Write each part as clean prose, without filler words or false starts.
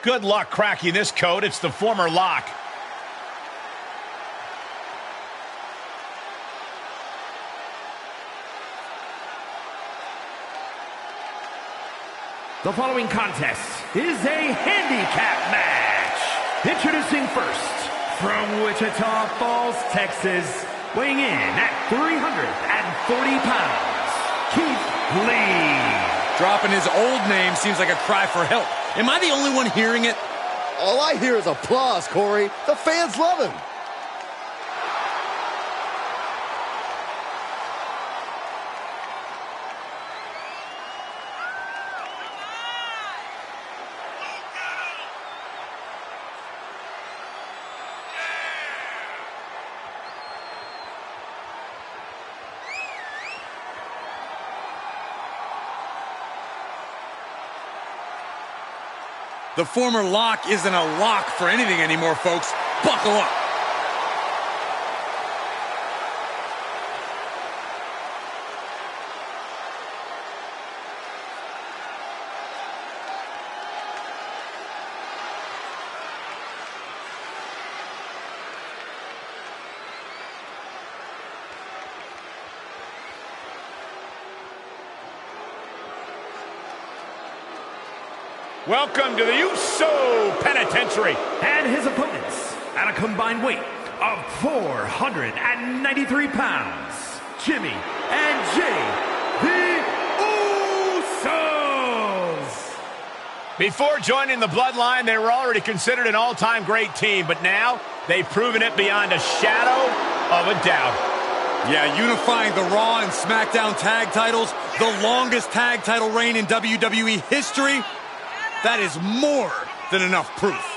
Good luck cracking this code. It's the former lock. The following contest is a handicap match. Introducing first, from Wichita Falls, Texas, weighing in at 340 pounds, Keith Lee. Dropping his old name seems like a cry for help. Am I the only one hearing it? All I hear is applause, Corey. The fans love him. The former lock isn't a lock for anything anymore, folks. Buckle up. Welcome to the Uso Penitentiary. And his opponents, at a combined weight of 493 pounds, Jimmy and Jay, the Usos. Before joining the Bloodline, they were already considered an all-time great team, but now they've proven it beyond a shadow of a doubt. Yeah, unifying the Raw and SmackDown tag titles, the longest tag title reign in WWE history. That is more than enough proof.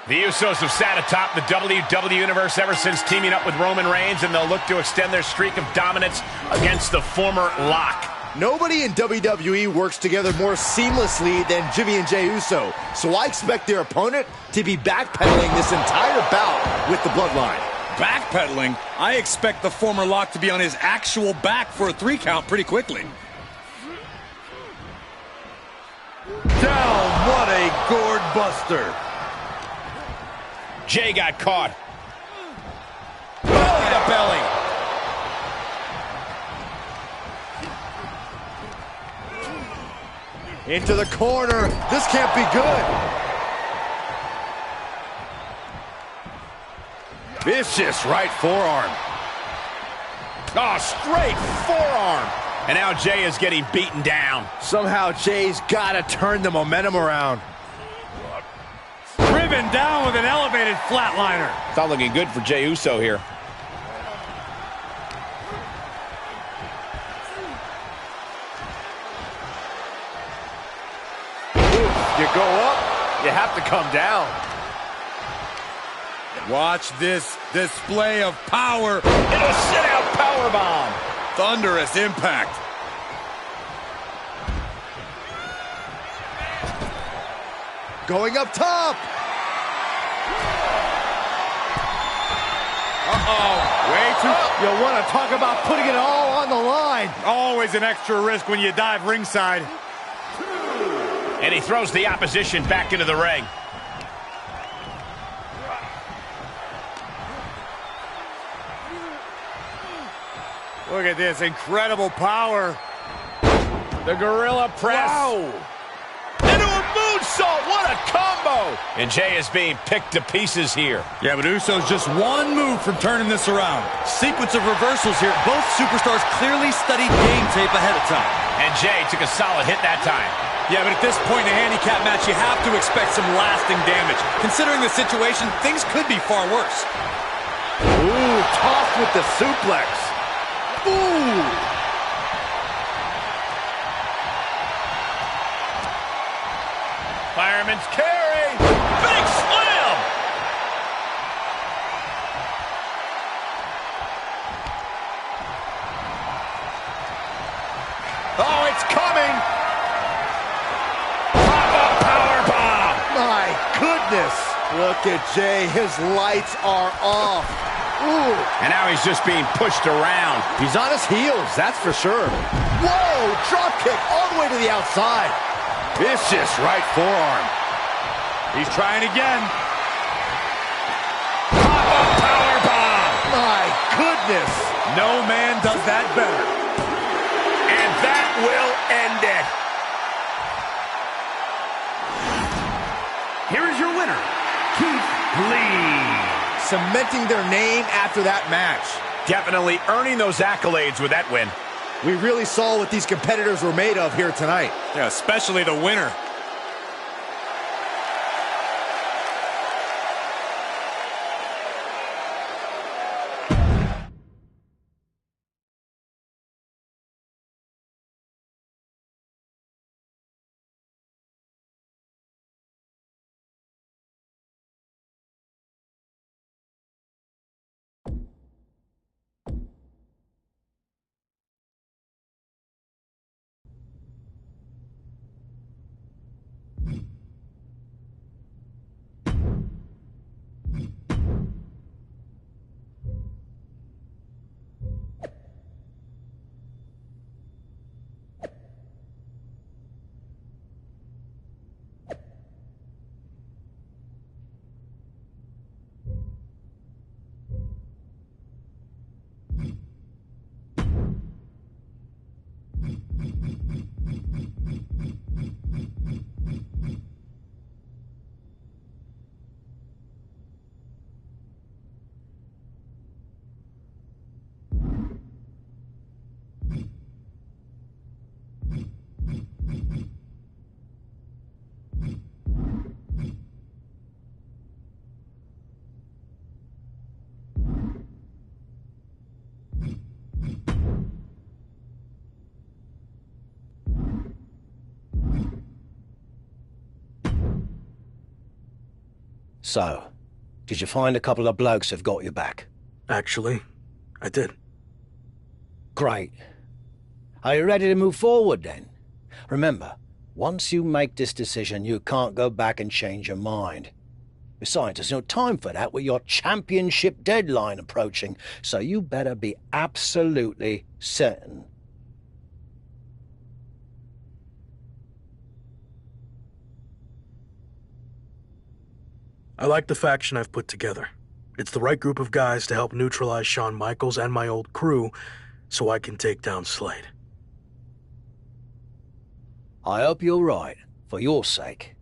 The Usos have sat atop the WWE Universe ever since teaming up with Roman Reigns, and they'll look to extend their streak of dominance against the former lock. Nobody in WWE works together more seamlessly than Jimmy and Jey Uso, so I expect their opponent to be backpedaling this entire bout with the Bloodline. Backpedaling? I expect the former lock to be on his actual back for a 3 count pretty quickly. Down, what a gourd buster. Jay got caught. Belly to belly. Into the corner. This can't be good. Vicious right forearm. Oh, straight forearm. And now Jay is getting beaten down. Somehow Jay's got to turn the momentum around. Driven down with an elevated flatliner. It's not looking good for Jey Uso here. You go up, you have to come down. Watch this display of power. It'll sit out powerbomb. Thunderous impact. Going up top. Way too... You want to talk about putting it all on the line. Always an extra risk when you dive ringside. And he throws the opposition back into the ring. Look at this incredible power. The gorilla press. Wow. Into a moonsault. What a combo. And Jay is being picked to pieces here. Yeah, but Uso's just one move from turning this around. Sequence of reversals here. Both superstars clearly studied game tape ahead of time. And Jay took a solid hit that time. Yeah, but at this point in a handicap match, you have to expect some lasting damage. Considering the situation, things could be far worse. Ooh, tossed with the suplex. Ooh. Fireman's carry. Look at Jay. His lights are off. Ooh. And now he's just being pushed around. He's on his heels, that's for sure. Whoa! Drop kick all the way to the outside. Vicious right forearm. He's trying again. Pop-up powerbomb. My goodness. No man does that better. And that will end it. Here is your winner, Keith Lee. Cementing their name after that match. Definitely earning those accolades with that win. We really saw what these competitors were made of here tonight. Yeah, especially the winner. So, did you find a couple of blokes who've got your back? Actually, I did. Great. Are you ready to move forward then? Remember, once you make this decision, you can't go back and change your mind. Besides, there's no time for that with your championship deadline approaching, so you better be absolutely certain. I like the faction I've put together. It's the right group of guys to help neutralize Shawn Michaels and my old crew, so I can take down Slade. I hope you're right, for your sake.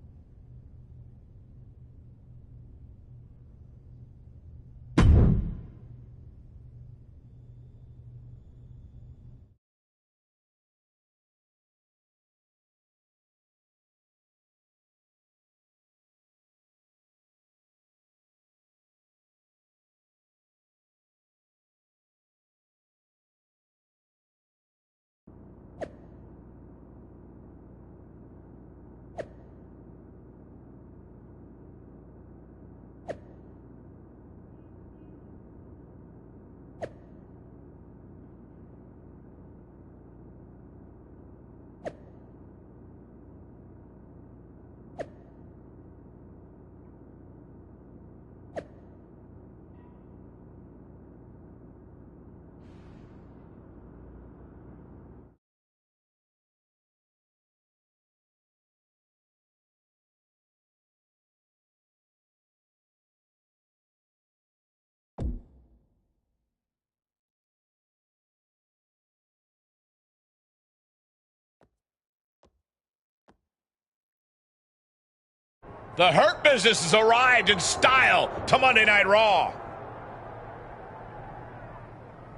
The Hurt Business has arrived in style to Monday Night Raw.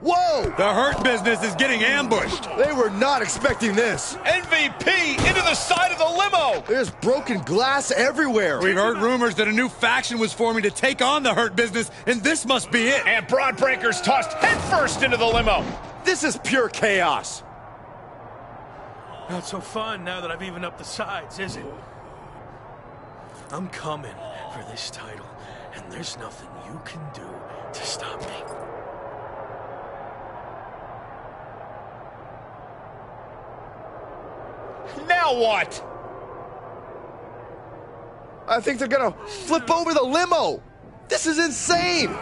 Whoa! The Hurt Business is getting ambushed. They were not expecting this. MVP into the side of the limo. There's broken glass everywhere. We've heard rumors that a new faction was forming to take on the Hurt Business, and this must be it. And Braun Breaker's tossed headfirst into the limo. This is pure chaos. Not so fun now that I've evened up the sides, is it? I'm coming for this title, and there's nothing you can do to stop me. Now what? I think they're gonna flip over the limo. This is insane.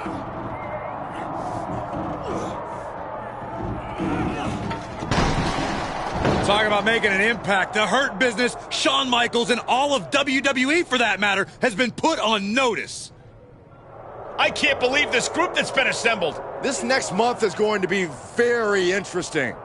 Talk about making an impact. The Hurt Business, Shawn Michaels, and all of WWE, for that matter, has been put on notice. I can't believe this group that's been assembled. This next month is going to be very interesting.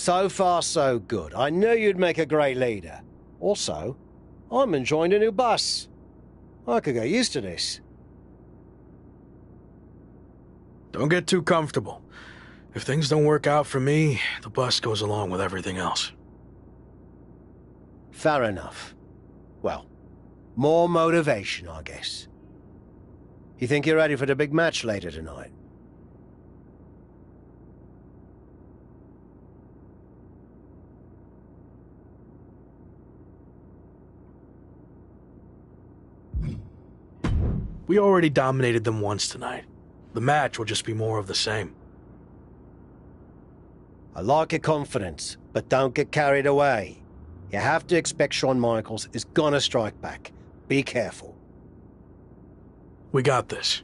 So far, so good. I knew you'd make a great leader. Also, I'm enjoying a new bus. I could get used to this. Don't get too comfortable. If things don't work out for me, the bus goes along with everything else. Fair enough. Well, more motivation, I guess. You think you're ready for the big match later tonight? We already dominated them once tonight. The match will just be more of the same. I like your confidence, but don't get carried away. You have to expect Shawn Michaels is gonna strike back. Be careful. We got this.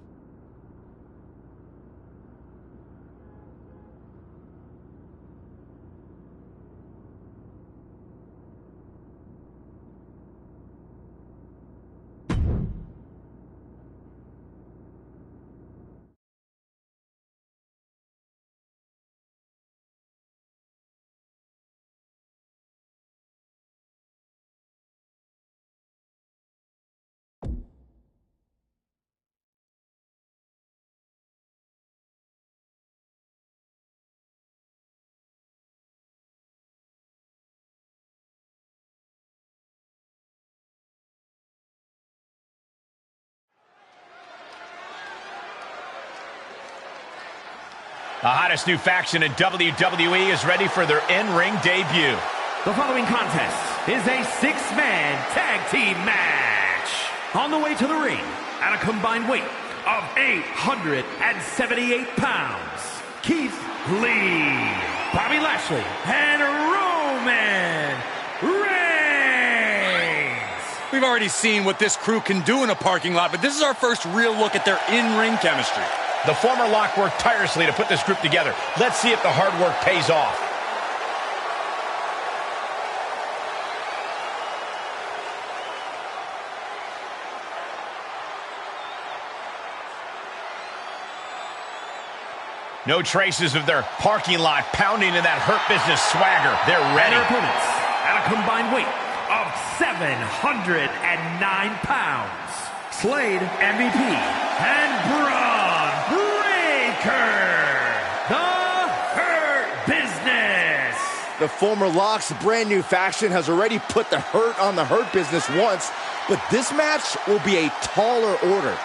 The hottest new faction in WWE is ready for their in-ring debut. The following contest is a six-man tag team match. On the way to the ring, at a combined weight of 878 pounds, Keith Lee, Bobby Lashley, and Roman Reigns. We've already seen what this crew can do in a parking lot, but this is our first real look at their in-ring chemistry. The former Lock worked tirelessly to put this group together. Let's see if the hard work pays off. No traces of their parking lot pounding in that Hurt Business swagger. They're ready. Their opponents at a combined weight of 709 pounds, Slade MVP and Braun Breaker, the Hurt Business. The former Lock's brand new faction has already put the Hurt on the Hurt Business once, but this match will be a taller order.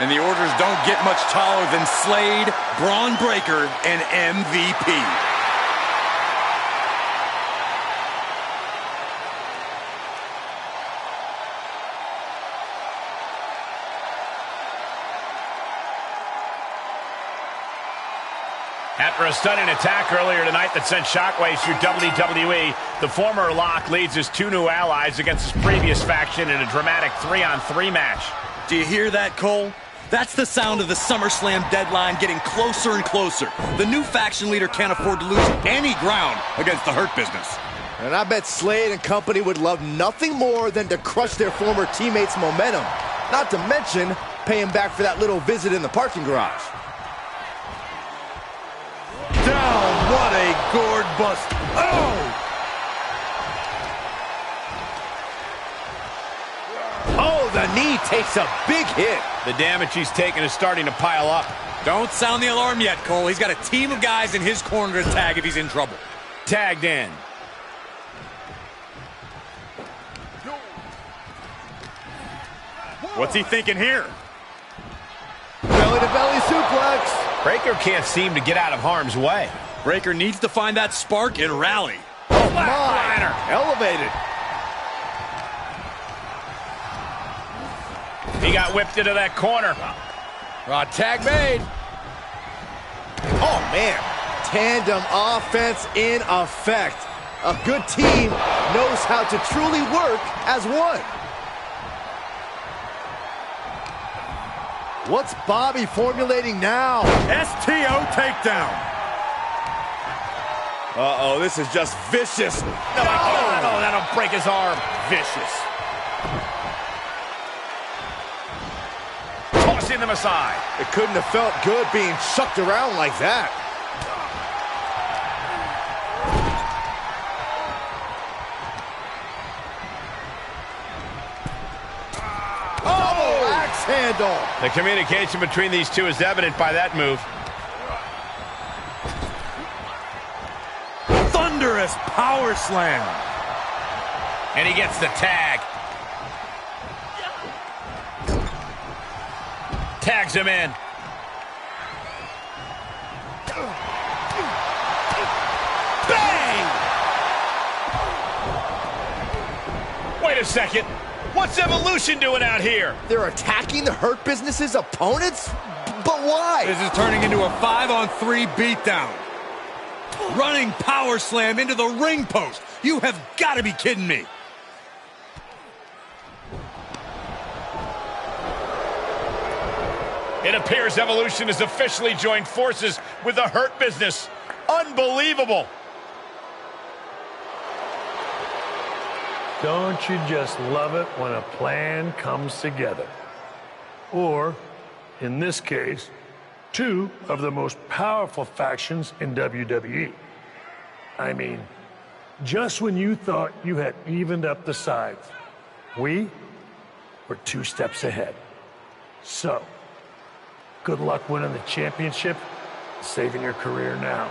And the orders don't get much taller than Slade, Braun Breaker, and MVP. After a stunning attack earlier tonight that sent shockwaves through WWE, the former Lock leads his two new allies against his previous faction in a dramatic 3-on-3 match. Do you hear that, Cole? That's the sound of the SummerSlam deadline getting closer and closer. The new faction leader can't afford to lose any ground against the Hurt Business. And I bet Slade and company would love nothing more than to crush their former teammates' momentum. Not to mention, pay him back for that little visit in the parking garage. Down, what a gourd bust. Oh! Oh, the knee takes a big hit. The damage he's taken is starting to pile up. Don't sound the alarm yet, Cole. He's got a team of guys in his corner to tag if he's in trouble. Tagged in. What's he thinking here? Belly-to-belly suplex. Breaker can't seem to get out of harm's way. Breaker needs to find that spark and rally. Oh, my. Elevated. He got whipped into that corner. Tag made. Oh, man. Tandem offense in effect. A good team knows how to truly work as one. What's Bobby formulating now? STO takedown. Uh-oh, this is just vicious. No, oh, that'll break his arm. Vicious. Tossing them aside. It couldn't have felt good being chucked around like that. Oh, axe handle. The communication between these two is evident by that move. Thunderous power slam. And he gets the tag. Tags him in. Bang! Wait a second. What's Evolution doing out here? They're attacking the Hurt Business's opponents? But why? This is turning into a 5-on-3 beatdown. Running power slam into the ring post. You have got to be kidding me. It appears Evolution has officially joined forces with the Hurt Business. Unbelievable. Don't you just love it when a plan comes together? Or, in this case, two of the most powerful factions in WWE. I mean, just when you thought you had evened up the sides, we were 2 steps ahead. So, good luck winning the championship, saving your career now.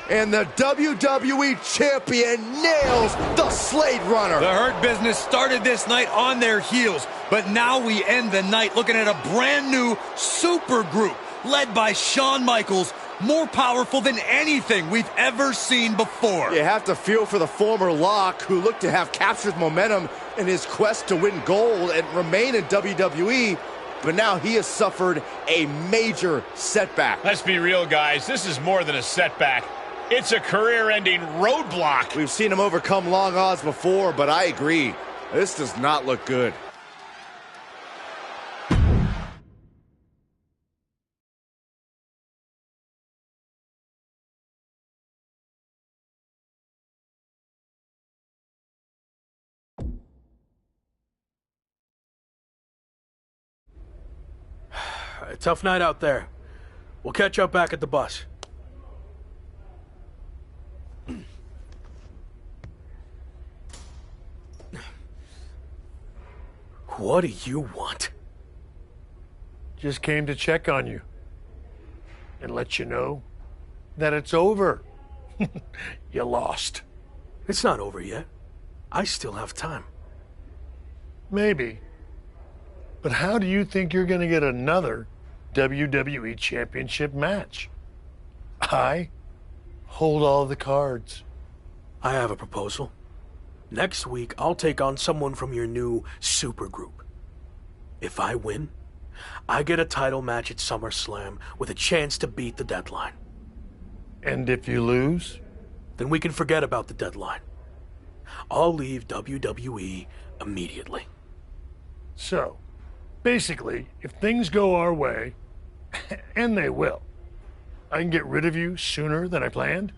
And the WWE Champion nails the Slade Runner. The Hurt Business started this night on their heels, but now we end the night looking at a brand new super group led by Shawn Michaels, more powerful than anything we've ever seen before. You have to feel for the former Lock, who looked to have captured momentum in his quest to win gold and remain in WWE, but now he has suffered a major setback. Let's be real, guys. This is more than a setback. It's a career-ending roadblock. We've seen him overcome long odds before, but I agree. This does not look good. Tough night out there. We'll catch up back at the bus. What do you want? Just came to check on you and let you know that it's over. You lost. It's not over yet. I still have time. Maybe. But how do you think you're going to get another WWE Championship match? I hold all the cards. I have a proposal. Next week, I'll take on someone from your new supergroup. If I win, I get a title match at SummerSlam with a chance to beat the deadline. And if you lose? Then we can forget about the deadline I'll leave WWE immediately. So, basically, if things go our way, and they will, I can get rid of you sooner than I planned?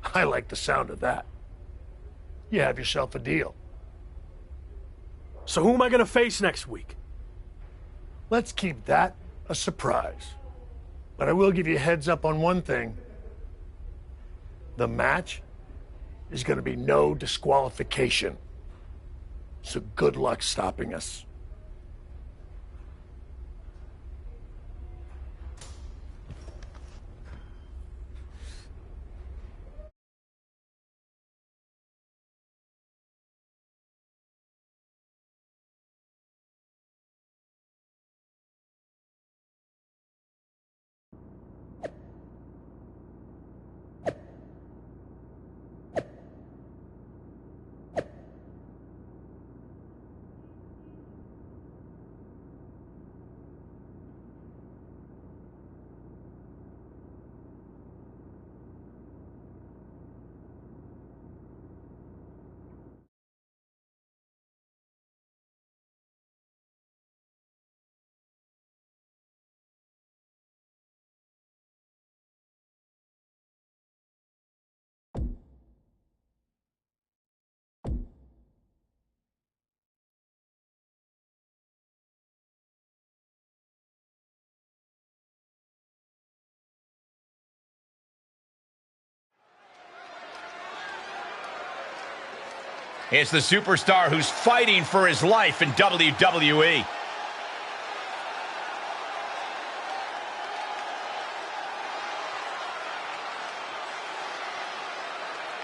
I like the sound of that. You have yourself a deal. So who am I going to face next week? Let's keep that a surprise. But I will give you a heads up on one thing. The match is going to be no disqualification. So good luck stopping us. It's the superstar who's fighting for his life in WWE.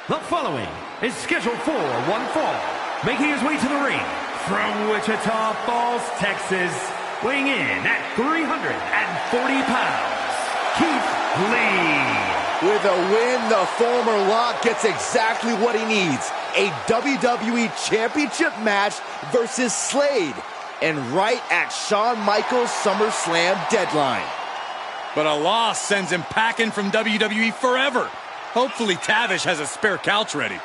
The following is scheduled for one fall, making his way to the ring from Wichita Falls, Texas, weighing in at 340 pounds, Keith Lee. With a win, the former Lock gets exactly what he needs. A WWE Championship match versus Slade. And right at Shawn Michaels' SummerSlam deadline. But a loss sends him packing from WWE forever. Hopefully Tavish has a spare couch ready.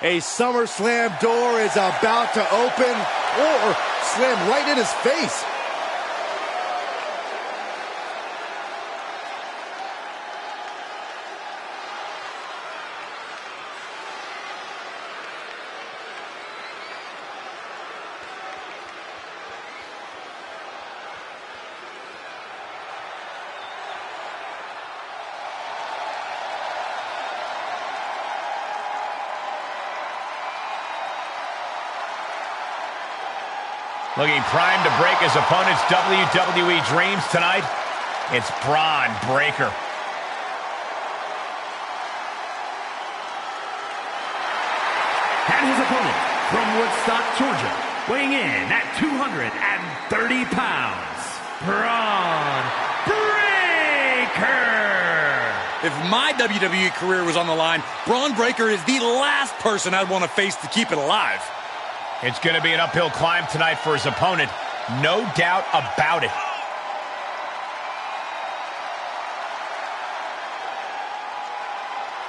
A SummerSlam door is about to open or slam right in his face. Looking primed to break his opponent's WWE dreams tonight, it's Braun Breaker. And his opponent from Woodstock, Georgia, weighing in at 230 pounds, Braun Breaker. If my WWE career was on the line, Braun Breaker is the last person I'd want to face to keep it alive. It's going to be an uphill climb tonight for his opponent, no doubt about it.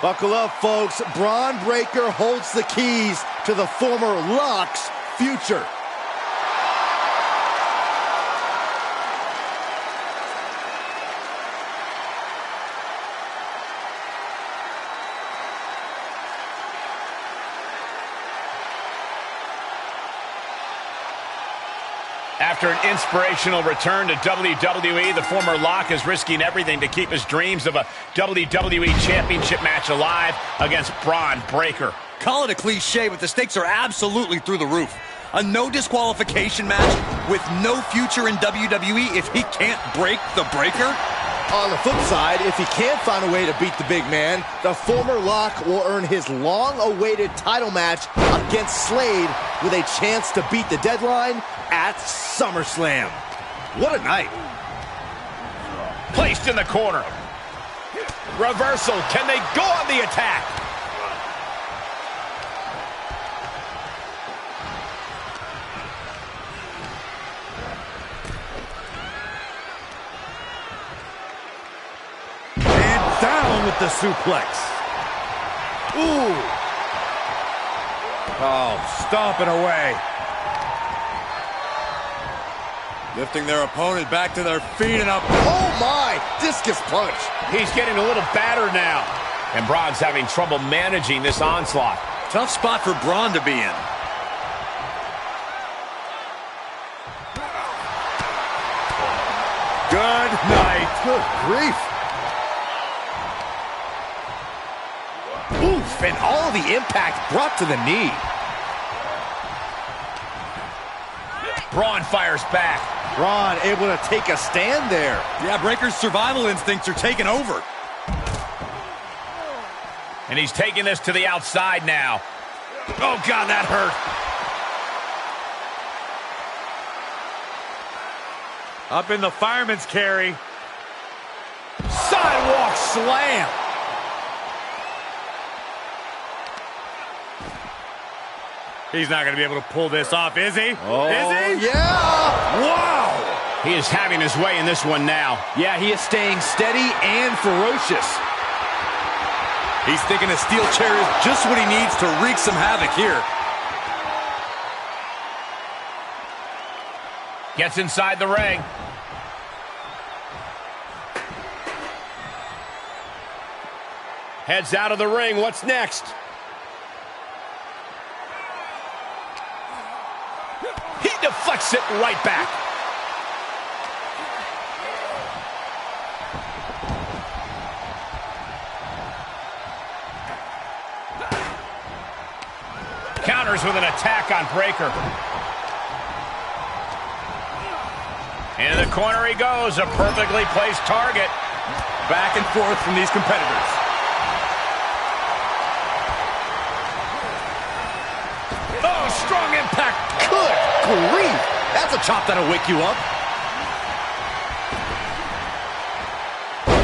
Buckle up, folks. Braun Breaker holds the keys to the former Lock's future. After an inspirational return to WWE, the former Lock is risking everything to keep his dreams of a WWE Championship match alive against Braun Breaker. Call it a cliche, but the stakes are absolutely through the roof. A no disqualification match with no future in WWE if he can't break the Breaker? On the flip side, if he can't find a way to beat the big man, the former Lock will earn his long-awaited title match against Slade with a chance to beat the deadline at SummerSlam. What a night. Placed in the corner. Reversal. Can they go on the attack? the suplex. Ooh. Oh, stomping away. Lifting their opponent back to their feet and up. Oh my, discus punch. He's getting a little battered now. And Braun's having trouble managing this onslaught. Tough spot for Braun to be in. Good night. Good grief. Oof, and all the impact brought to the knee. Braun fires back. Braun able to take a stand there. Yeah, Breaker's survival instincts are taking over. And he's taking this to the outside now. Oh, God, that hurt. Up in the fireman's carry. Sidewalk slam. He's not going to be able to pull this off, is he? Oh, is he? yeah. Wow. He is having his way in this one now. Yeah, he is staying steady and ferocious. He's thinking a steel chair is just what he needs to wreak some havoc here. Gets inside the ring. Heads out of the ring. What's next? He deflects it right back. Counters with an attack on Breaker. Into the corner he goes, a perfectly placed target. Back and forth from these competitors. Oh, strong impact. Good grief. That's a chop that'll wake you up.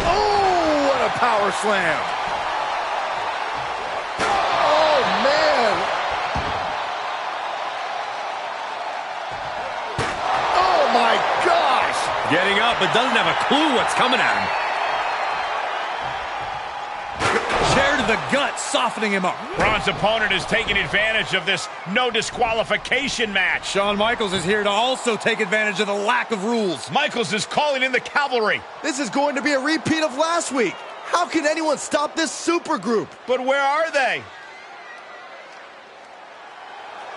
Oh, what a power slam. Oh, man. Oh, my gosh. Getting up, but doesn't have a clue what's coming at him. Chair to the gut, softening him up. Braun's opponent is taking advantage of this no disqualification match. Shawn Michaels is here to also take advantage of the lack of rules. Michaels is calling in the cavalry. This is going to be a repeat of last week. How can anyone stop this super group? But where are they?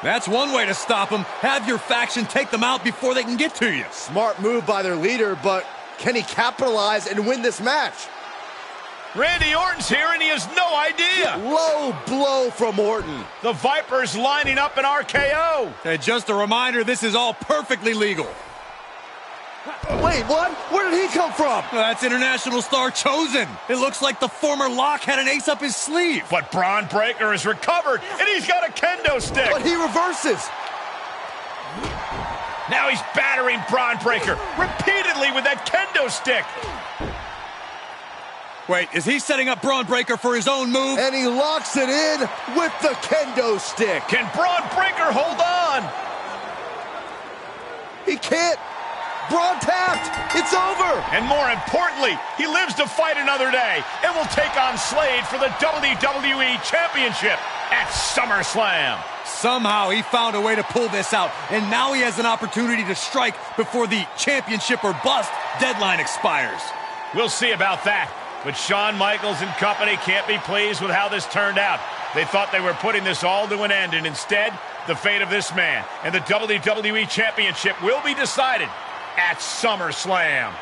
That's one way to stop them. Have your faction take them out before they can get to you. Smart move by their leader, but can he capitalize and win this match? Randy Orton's here and he has no idea. Low blow from Orton. The Viper's lining up an RKO. And just a reminder, this is all perfectly legal. Wait, what? Where did he come from? That's international star Chosen. It looks like the former Lock had an ace up his sleeve. But Braun Breaker has recovered and he's got a kendo stick. But he reverses. Now he's battering Braun Breaker repeatedly with that kendo stick. Wait, is he setting up Braun Breaker for his own move? And he locks it in with the kendo stick. Can Braun Breaker hold on? He can't. Braun tapped. It's over. And more importantly, he lives to fight another day and will take on Slade for the WWE Championship at SummerSlam. Somehow he found a way to pull this out, and now he has an opportunity to strike before the championship or bust deadline expires. We'll see about that. But Shawn Michaels and company can't be pleased with how this turned out. They thought they were putting this all to an end, and instead, the fate of this man and the WWE Championship will be decided at SummerSlam.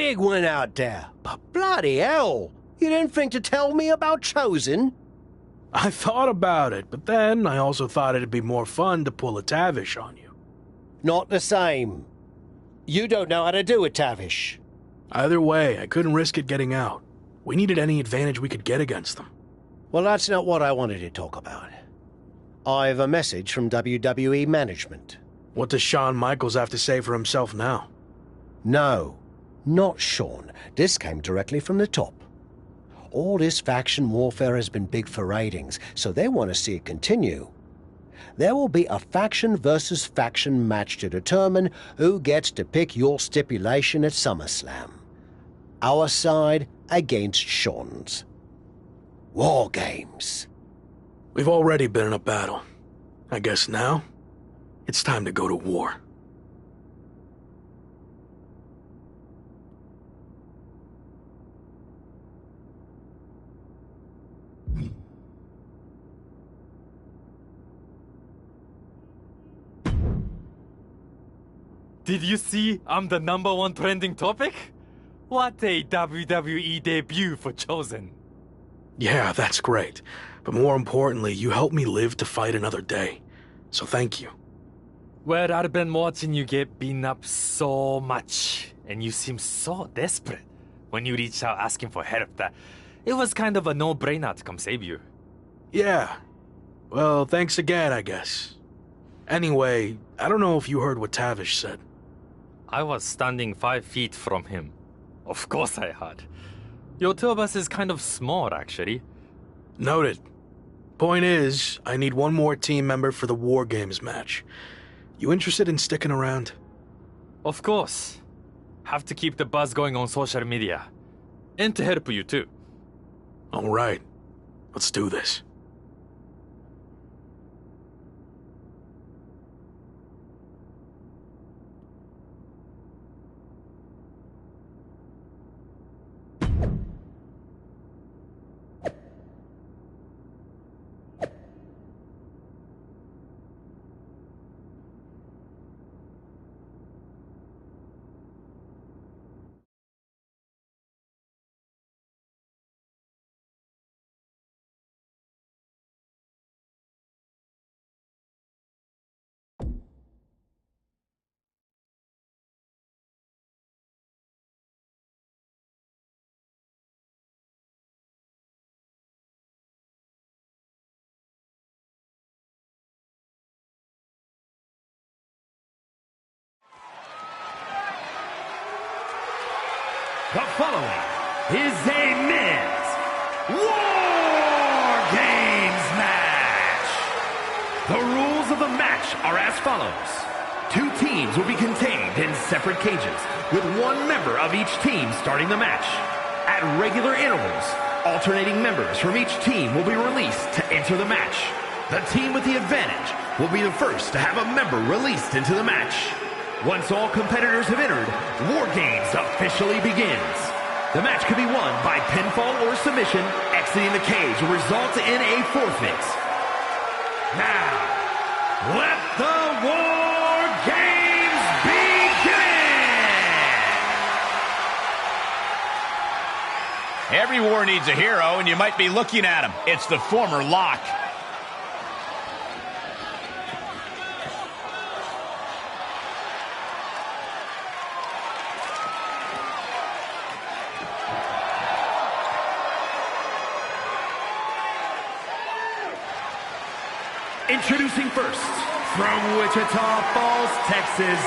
big one out there. But bloody hell, you didn't think to tell me about Chosen? I thought about it, but then I also thought it'd be more fun to pull a Tavish on you. Not the same. You don't know how to do it, Tavish. Either way, I couldn't risk it getting out. We needed any advantage we could get against them. Well, that's not what I wanted to talk about. I have a message from WWE management. What does Shawn Michaels have to say for himself now? No, not Shawn. This came directly from the top. All this faction warfare has been big for ratings, so they want to see it continue. There will be a faction versus faction match to determine who gets to pick your stipulation at SummerSlam. Our side against Shawn's. War Games. We've already been in a battle. I guess now, it's time to go to war. Did you see I'm the #1 trending topic? What a WWE debut for Chosen. Yeah, that's great. But more importantly, you helped me live to fight another day. So thank you. Well, I've been watching you get beaten up so much, and you seem so desperate when you reached out asking for help that it was kind of a no-brainer to come save you. Yeah. Well, thanks again, I guess. Anyway, I don't know if you heard what Tavish said. I was standing 5 feet from him. Of course I had. Your two of us is kind of small, actually. Noted. Point is, I need one more team member for the War Games match. You interested in sticking around? Of course. Have to keep the buzz going on social media. And to help you too. All right. Let's do this. The following is a men's War Games match. The rules of the match are as follows. 2 teams will be contained in separate cages, with 1 member of each team starting the match. At regular intervals, alternating members from each team will be released to enter the match. The team with the advantage will be the first to have a member released into the match. Once all competitors have entered, War Games officially begins. The match can be won by pinfall or submission. Exiting the cage will result in a forfeit. Now, let the War Games begin! Every war needs a hero, and you might be looking at him. It's the former Lock. Introducing first, from Wichita Falls, Texas,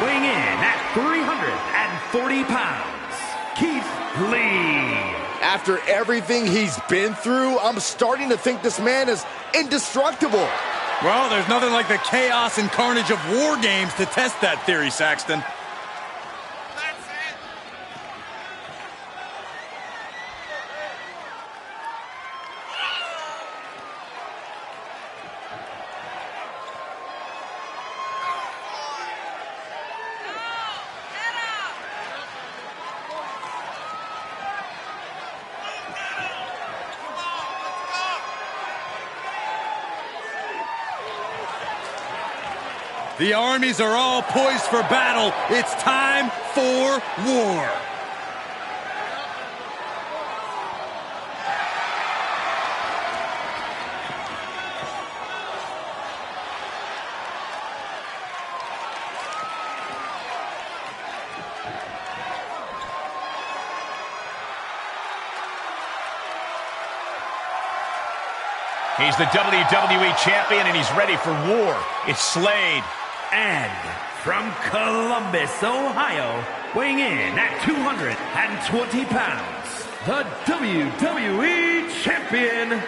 weighing in at 340 pounds, Keith Lee. After everything he's been through, I'm starting to think this man is indestructible. Well, there's nothing like the chaos and carnage of War Games to test that theory, Saxton. The armies are all poised for battle. It's time for war. He's the WWE Champion, and he's ready for war. It's Slade. And from Columbus, Ohio, weighing in at 220 pounds, the WWE Champion,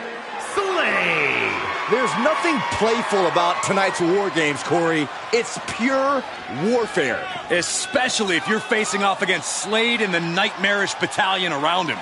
Slade. There's nothing playful about tonight's War Games, Corey. It's pure warfare. Especially if you're facing off against Slade and the nightmarish battalion around him.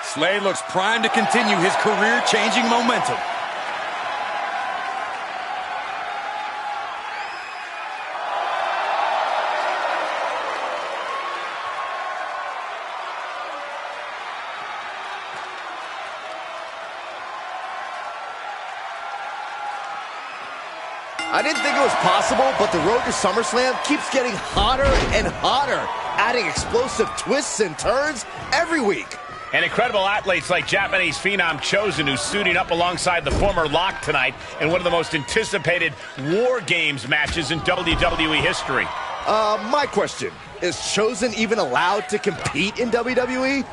Slade looks primed to continue his career-changing momentum. I didn't think it was possible, but the road to SummerSlam keeps getting hotter and hotter, adding explosive twists and turns every week. And incredible athletes like Japanese phenom Chosen, who's suiting up alongside the former Lock tonight in one of the most anticipated War Games matches in WWE history. My question, is Chosen even allowed to compete in WWE?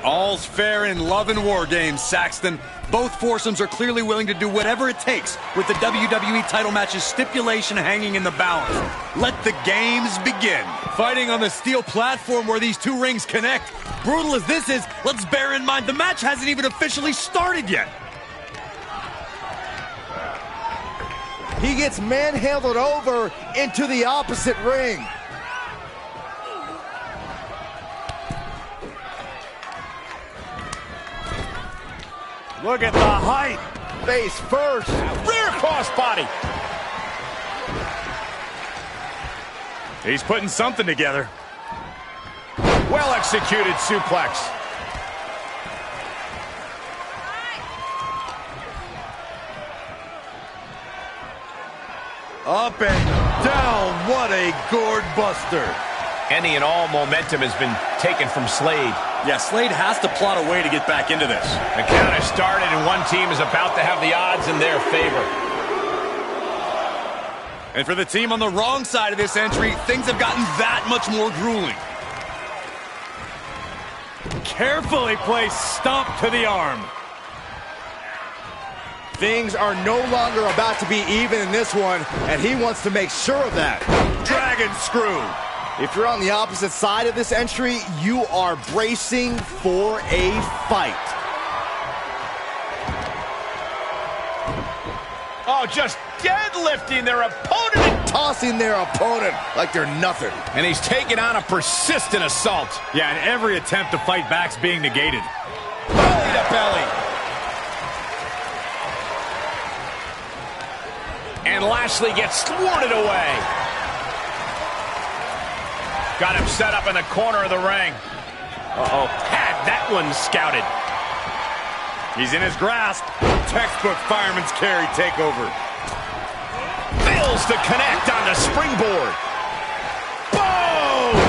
All's fair in love and War Games, Saxton. Both foursomes are clearly willing to do whatever it takes with the WWE title match's stipulation hanging in the balance. Let the games begin. Fighting on the steel platform where these two rings connect. Brutal as this is, let's bear in mind the match hasn't even officially started yet. He gets manhandled over into the opposite ring. Look at the height. Face first. Rear cross body. He's putting something together. Well executed suplex. Up and down. What a gourd buster. Any and all momentum has been taken from Slade. Yeah, Slade has to plot a way to get back into this. The count has started, and one team is about to have the odds in their favor. And for the team on the wrong side of this entry, things have gotten that much more grueling. Carefully placed stomp to the arm. Things are no longer about to be even in this one, and he wants to make sure of that. Dragon screw. If you're on the opposite side of this entry, you are bracing for a fight. Oh, just deadlifting their opponent. Tossing their opponent like they're nothing. And he's taking on a persistent assault. Yeah, and every attempt to fight back's being negated. Belly to belly. And Lashley gets thwarted away. Got him set up in the corner of the ring. Uh-oh, had that one scouted. He's in his grasp. Textbook fireman's carry takeover. Fails to connect on the springboard. Boom!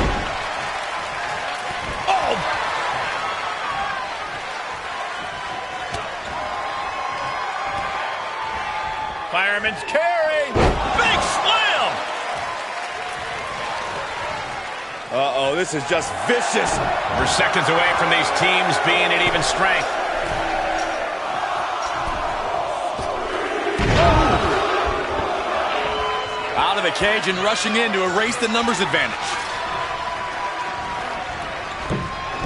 Oh! Fireman's carry. Big slam! Uh-oh, this is just vicious. We're seconds away from these teams being at even strength. Out of the cage and rushing in to erase the numbers advantage.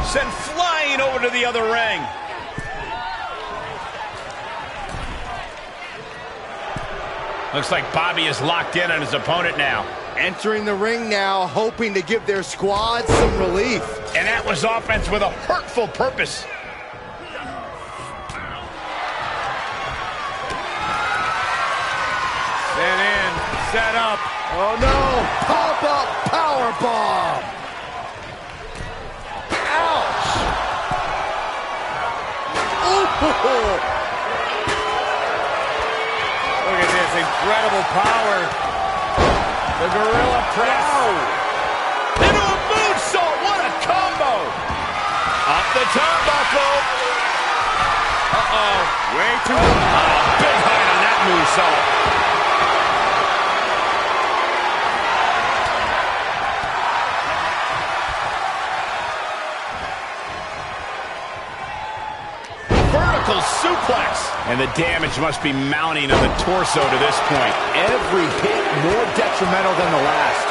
Sent flying over to the other ring. Looks like Bobby is locked in on his opponent now. Entering the ring now, hoping to give their squad some relief. And that was offense with a hurtful purpose. Set in, set up. Oh no, pop-up powerbomb. Ouch. Ooh. Look at this incredible power. The gorilla press. Wow. Into a moonsault. What a combo. Up the turnbuckle. Uh-oh. Way too high. Big height on that moonsault. Vertical suplex. And the damage must be mounting on the torso to this point. Every hit more detrimental than the last.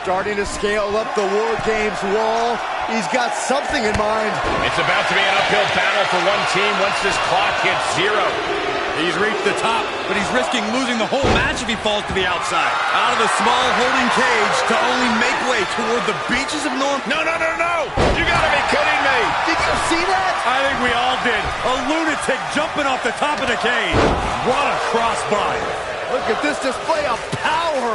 Starting to scale up the War Games wall. He's got something in mind. It's about to be an uphill battle for one team once this clock hits 0. He's reached the top, but he's risking losing the whole match if he falls to the outside. Out of the small holding cage to only make way toward the beaches of North. No, no, no, no! You gotta be kidding me! Did you see that? I think we all did. A lunatic jumping off the top of the cage. What a crossbody. Look at this display of power.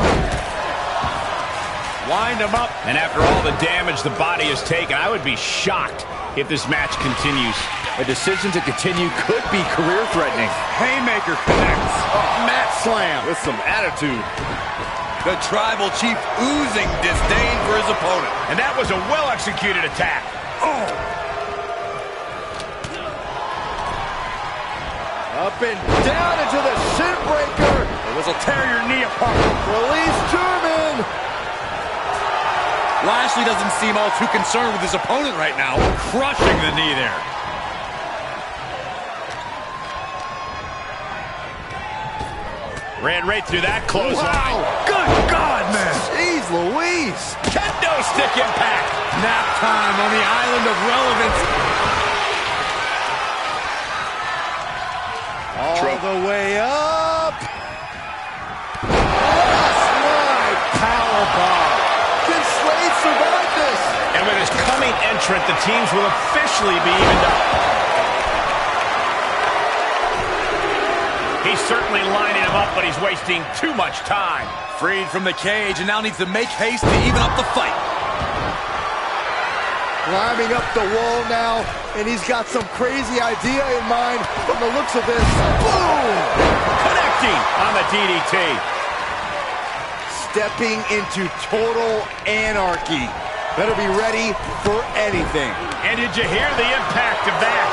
Wind him up. And after all the damage the body has taken, I would be shocked if this match continues. A decision to continue could be career-threatening. Haymaker connects. Mat slam with some attitude. The tribal chief oozing disdain for his opponent. And that was a well-executed attack. Oh! Up and down into the shin breaker. This will tear your knee apart. Release German. Lashley doesn't seem all too concerned with his opponent right now. Crushing the knee there. Ran right through that clothesline. Wow! Good God, man! Jeez Louise. Kendo stick impact. Nap time on the island of relevance. All the way up. Last night powerbomb. Can Slade survive this? And with his coming entrant, the teams will officially be evened up. He's certainly lining him up, but he's wasting too much time. Freed from the cage and now needs to make haste to even up the fight. Climbing up the wall now, and he's got some crazy idea in mind from the looks of this. Boom! Connecting on the DDT. Stepping into total anarchy. Better be ready for anything. And did you hear the impact of that?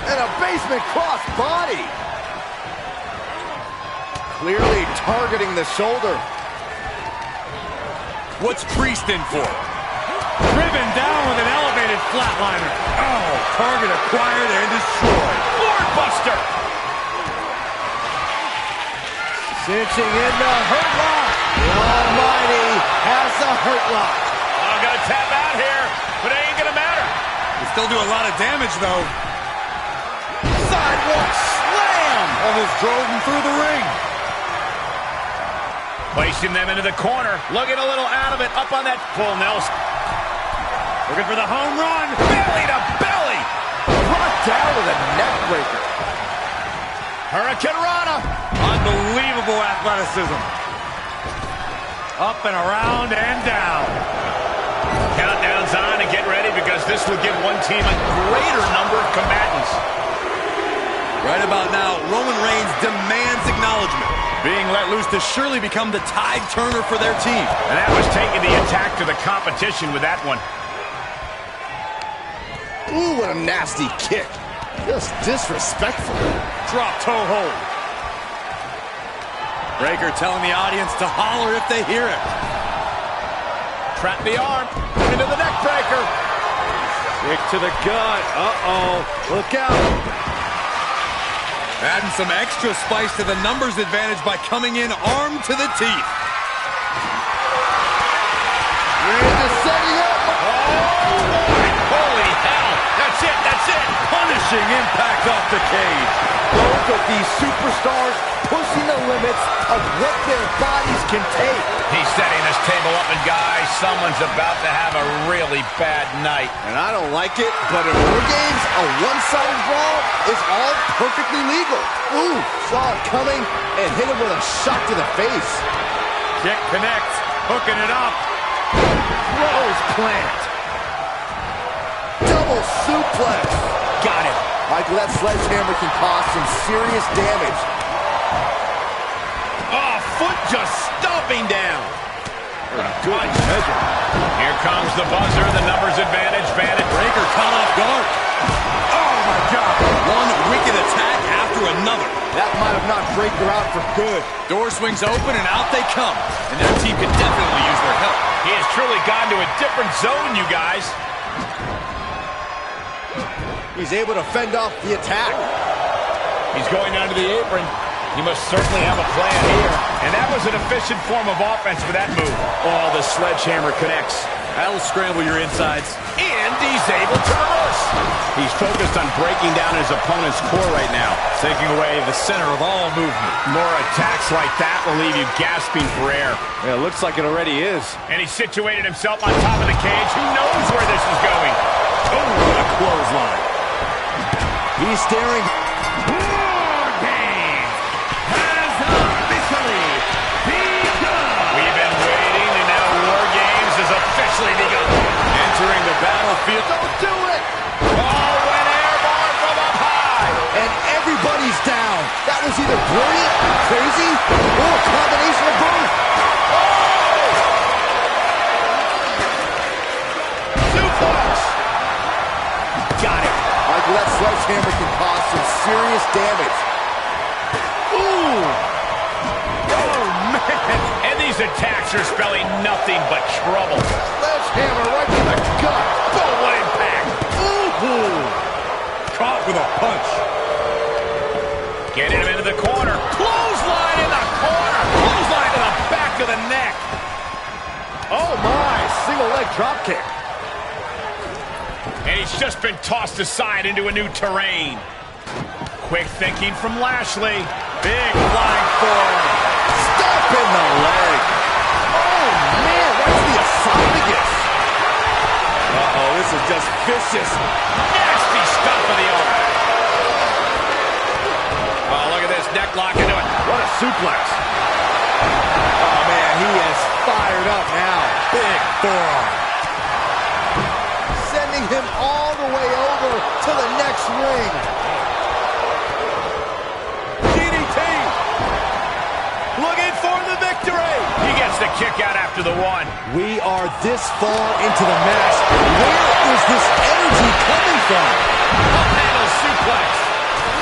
And a basement cross body. Clearly targeting the shoulder. What's Priest in for? Driven down with an elevated flatliner. Oh, target acquired and destroyed. Board buster. Cinching in the hurt lock. The Almighty has the hurt lock. I'm going to tap out here, but it ain't going to matter. They still do a lot of damage, though. Sidewalk slam. Almost drove him through the ring. Placing them into the corner. Looking a little out of it. Up on that full Nelson. Looking for the home run. Belly to belly. Brought down with a neck breaker. Hurricane Rana. Unbelievable athleticism. Up and around and down. Countdown's on and get ready because this will give one team a greater number of combatants. Right about now, Roman Reigns demands acknowledgement. Being let loose to surely become the tide turner for their team. And that was taking the attack to the competition with that one. Ooh, what a nasty kick. Just disrespectful. Drop toe hold. Breaker telling the audience to holler if they hear it. Trap the arm. Into the neck breaker. Kick to the gut. Uh-oh. Look out. Adding some extra spice to the numbers advantage by coming in armed to the teeth. Reigns setting up. Holy hell. That's it. That's it. Punishing impact off the cage. Both of these superstars pushing the limits of what their bodies can take. He's setting this table up, and guys, someone's about to have a really bad night. And I don't like it, but in War Games, a one-sided brawl is all perfectly legal. Ooh, saw it coming and hit him with a shot to the face. Kick connects, hooking it up. Rose plant. Double suplex. Got it. Michael, that sledgehammer can cause some serious damage. Oh, foot just stomping down. Good measure. Here comes the buzzer, the numbers advantage. Breaker caught off guard. Oh, my God. One wicked attack after another. That might have knocked Breaker out for good. Door swings open, and out they come. And their team could definitely use their help. He has truly gone to a different zone, you guys. He's able to fend off the attack. He's going down to the apron. He must certainly have a plan here. And that was an efficient form of offense for that move. Oh, the sledgehammer connects. That'll scramble your insides. And he's able to reverse. He's focused on breaking down his opponent's core right now, Taking away the center of all movement. more attacks like that will leave you gasping for air. Yeah, it looks like it already is. And he situated himself on top of the cage. Who knows where this is going? Oh, what a clothesline. He's staring. War Games has officially begun. We've been waiting, and now War Games has officially begun. Entering the battlefield. Don't do it! Oh, went airborne from up high. And everybody's down. That was either brilliant, crazy, or a combination of both. Suplex. Got it. Michael, that sledgehammer can cause some serious damage. Ooh! Oh, man. And these attacks are spelling nothing but trouble. Sledgehammer right to the gut. Boom, what impact. Ooh! Caught with a punch. Getting him into the corner. Clothesline in the corner. Clothesline to the back of the neck. Oh my! Single leg drop kick. And he's just been tossed aside into a new terrain. Quick thinking from Lashley. Big flying forward. Step in the leg. Oh man, right to the esophagus. Uh-oh, this is just vicious. Nasty stuff for the arm. Oh, look at this. Neck lock into it. What a suplex. Oh man, he is fired up now. Big forearm. Sending him all the way over to the next ring. DDT. Looking for the victory. He gets the kick out after the one. We are this far into the match. Where is this energy coming from? Up handle suplex.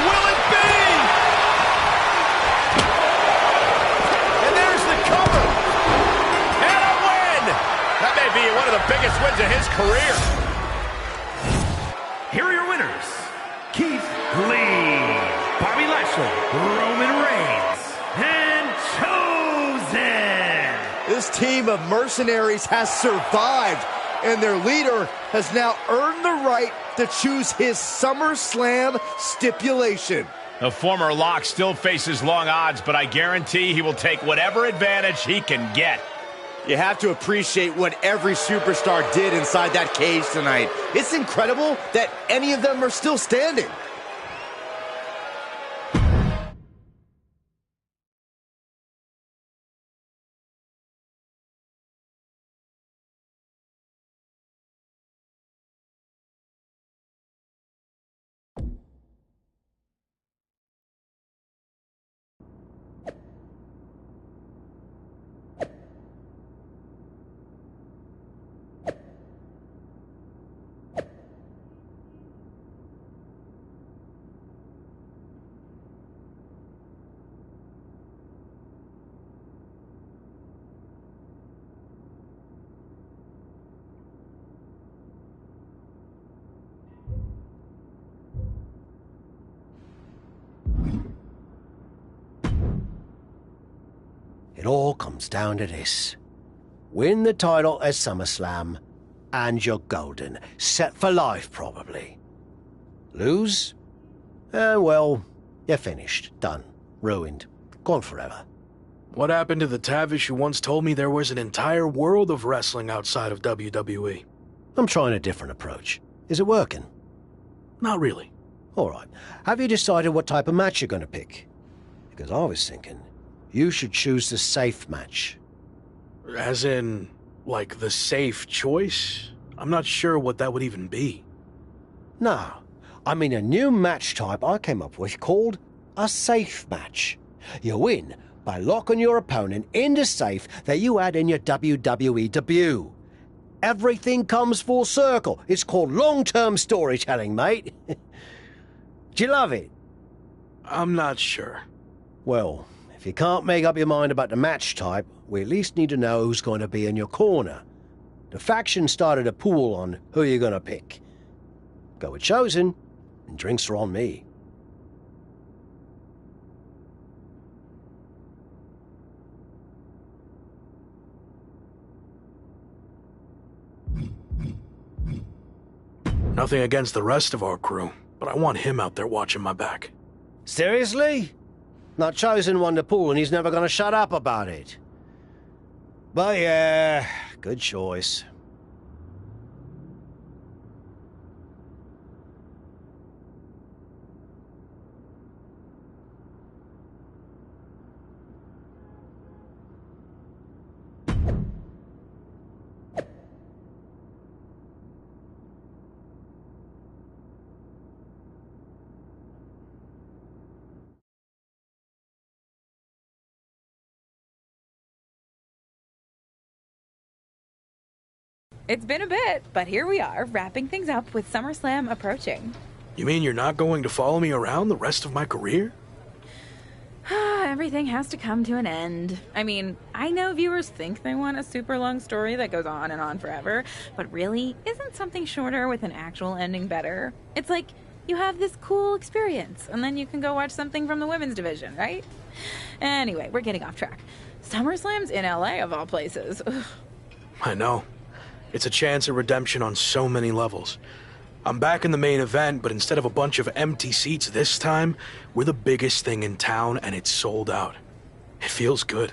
Will it be? And there's the cover. And a win. That may be one of the biggest wins of his career. Here are your winners: Keith Lee, Bobby Lashley, Roman Reigns, and Chosen. This team of mercenaries has survived, and their leader has now earned the right to choose his SummerSlam stipulation. The former Lock still faces long odds, but I guarantee he will take whatever advantage he can get. You have to appreciate what every superstar did inside that cage tonight. It's incredible that any of them are still standing. It all comes down to this. Win the title at SummerSlam, and you're golden. Set for life, probably. Lose? Well, you're finished. Done. Ruined. Gone forever. What happened to the Tavish who once told me there was an entire world of wrestling outside of WWE? I'm trying a different approach. Is it working? Not really. All right. Have you decided what type of match you're going to pick? Because I was thinking you should choose the safe match. As in, like, the safe choice? I'm not sure what that would even be. No. I mean a new match type I came up with called a safe match. You win by locking your opponent in the safe that you had in your WWE debut. Everything comes full circle. It's called long-term storytelling, mate. Do you love it? I'm not sure. Well, if you can't make up your mind about the match type, we at least need to know who's going to be in your corner. The faction started a pool on who you're going to pick. Go with Chosen, and drinks are on me. Nothing against the rest of our crew, but I want him out there watching my back. Seriously? Not Chosen won the pool and he's never going to shut up about it. But yeah, good choice. It's been a bit, but here we are, wrapping things up with SummerSlam approaching. You mean you're not going to follow me around the rest of my career? Everything has to come to an end. I mean, I know viewers think they want a super long story that goes on and on forever, but really, isn't something shorter with an actual ending better? It's like you have this cool experience, and then you can go watch something from the women's division, right? Anyway, we're getting off track. SummerSlam's in LA, of all places. Ugh. I know. It's a chance at redemption on so many levels. I'm back in the main event, but instead of a bunch of empty seats this time, we're the biggest thing in town and it's sold out. It feels good.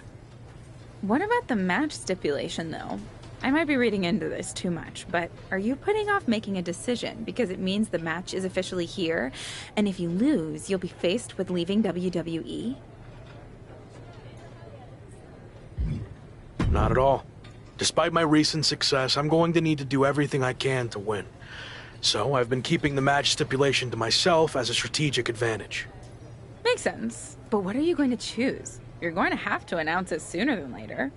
What about the match stipulation, though? I might be reading into this too much, but are you putting off making a decision because it means the match is officially here, and if you lose, you'll be faced with leaving WWE? Not at all. Despite my recent success, I'm going to need to do everything I can to win. So I've been keeping the match stipulation to myself as a strategic advantage. Makes sense. But what are you going to choose? You're going to have to announce it sooner than later.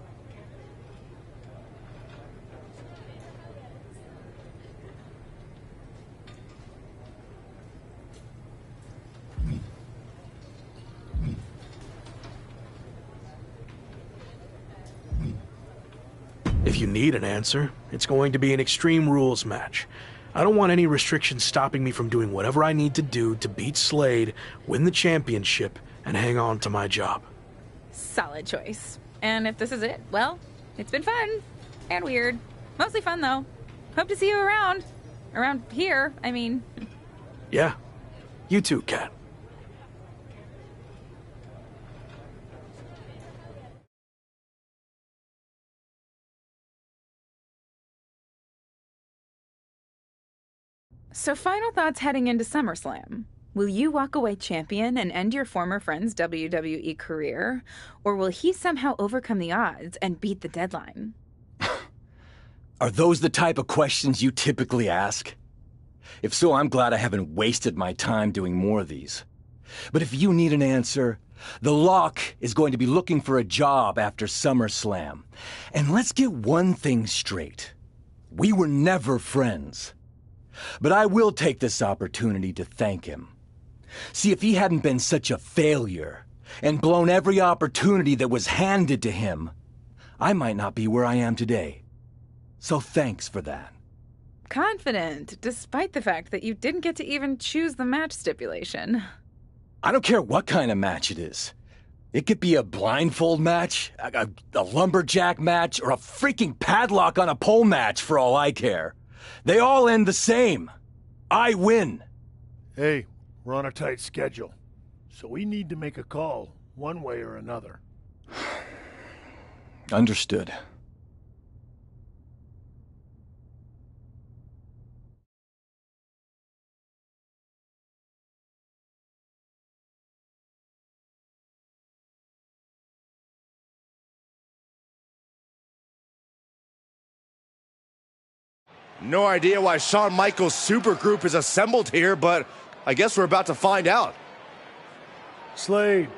If you need an answer, it's going to be an Extreme Rules match. I don't want any restrictions stopping me from doing whatever I need to do to beat Slade, win the championship, and hang on to my job. Solid choice. And if this is it, well, it's been fun. And weird. Mostly fun, though. Hope to see you around. Around here, I mean. Yeah. You too, Kat. So final thoughts heading into SummerSlam. Will you walk away champion and end your former friend's WWE career? Or will he somehow overcome the odds and beat the deadline? Are those the type of questions you typically ask? If so, I'm glad I haven't wasted my time doing more of these. But if you need an answer, the Lock is going to be looking for a job after SummerSlam. And let's get one thing straight. We were never friends. But I will take this opportunity to thank him. See, if he hadn't been such a failure and blown every opportunity that was handed to him, I might not be where I am today. So thanks for that. Confident, despite the fact that you didn't get to even choose the match stipulation. I don't care what kind of match it is. It could be a blindfold match, a lumberjack match, or a freaking padlock on a pole match for all I care. They all end the same. I win. Hey, we're on a tight schedule, so we need to make a call one way or another. Understood. No idea why Shawn Michaels' supergroup is assembled here, but I guess we're about to find out. Slade,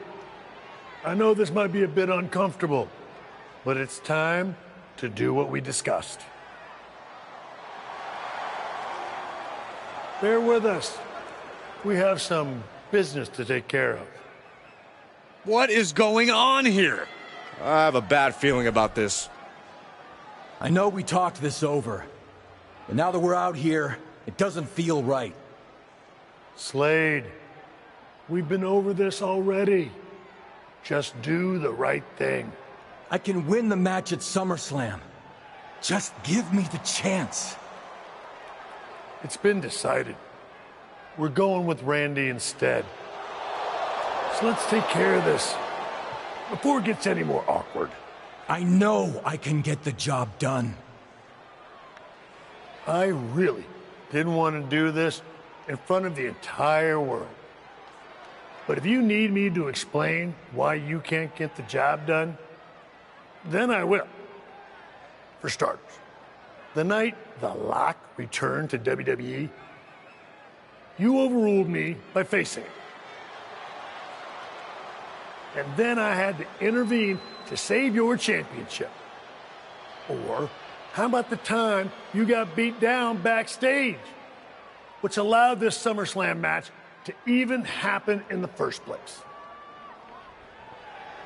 I know this might be a bit uncomfortable, but it's time to do what we discussed. Bear with us. We have some business to take care of. What is going on here? I have a bad feeling about this. I know we talked this over, but now that we're out here, it doesn't feel right. Slade, we've been over this already. Just do the right thing. I can win the match at SummerSlam. Just give me the chance. It's been decided. We're going with Randy instead. So let's take care of this before it gets any more awkward. I know I can get the job done. I really didn't want to do this in front of the entire world. But if you need me to explain why you can't get the job done, then I will. For starters, the night The Lock returned to WWE, you overruled me by facing it. And then I had to intervene to save your championship. Or how about the time you got beat down backstage, which allowed this SummerSlam match to even happen in the first place?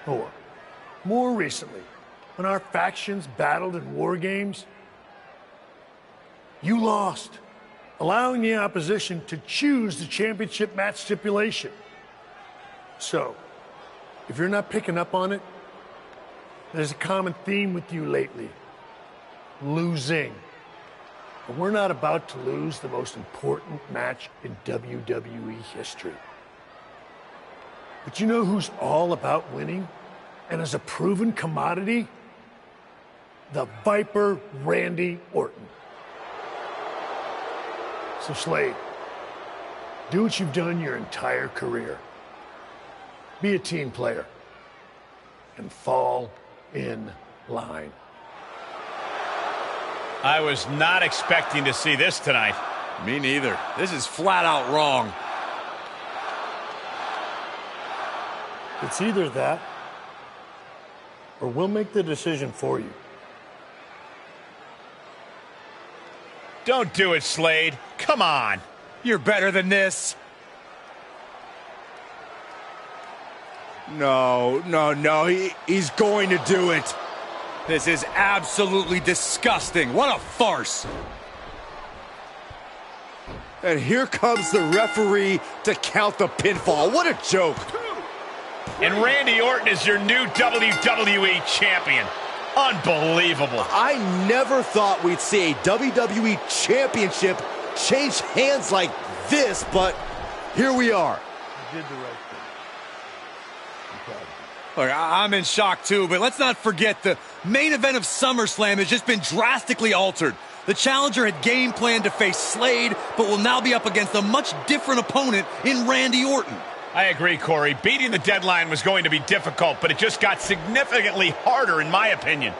Or, more recently, when our factions battled in war games, you lost, allowing the opposition to choose the championship match stipulation. So, if you're not picking up on it, there's a common theme with you lately: losing. But we're not about to lose the most important match in WWE history. But you know who's all about winning and is a proven commodity? The Viper Randy Orton. So Slade, do what you've done your entire career. Be a team player and fall in line. I was not expecting to see this tonight. Me neither. This is flat out wrong. It's either that, or we'll make the decision for you. Don't do it, Slade. Come on. You're better than this. No. He's going to do it. This is absolutely disgusting. What a farce. And here comes the referee to count the pinfall. What a joke. And Randy Orton is your new WWE champion. Unbelievable. I never thought we'd see a WWE championship change hands like this, but here we are. You did the right thing. Look, I'm in shock too, but let's not forget the main event of SummerSlam has just been drastically altered. The challenger had game planned to face Slade, but will now be up against a much different opponent in Randy Orton. I agree, Corey. Beating the deadline was going to be difficult, but it just got significantly harder, in my opinion.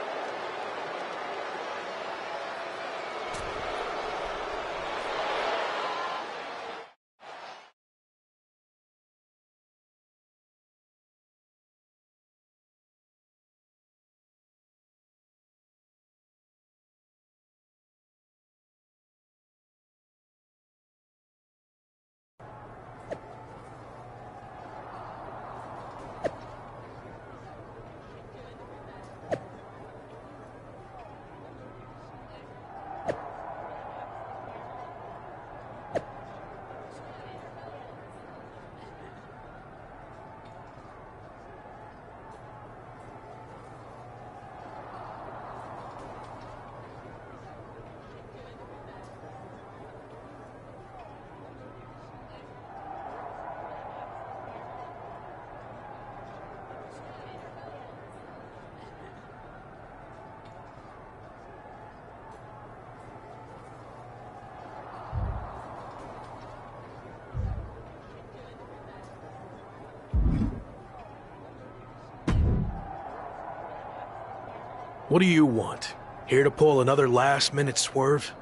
What do you want? Here to pull another last-minute swerve?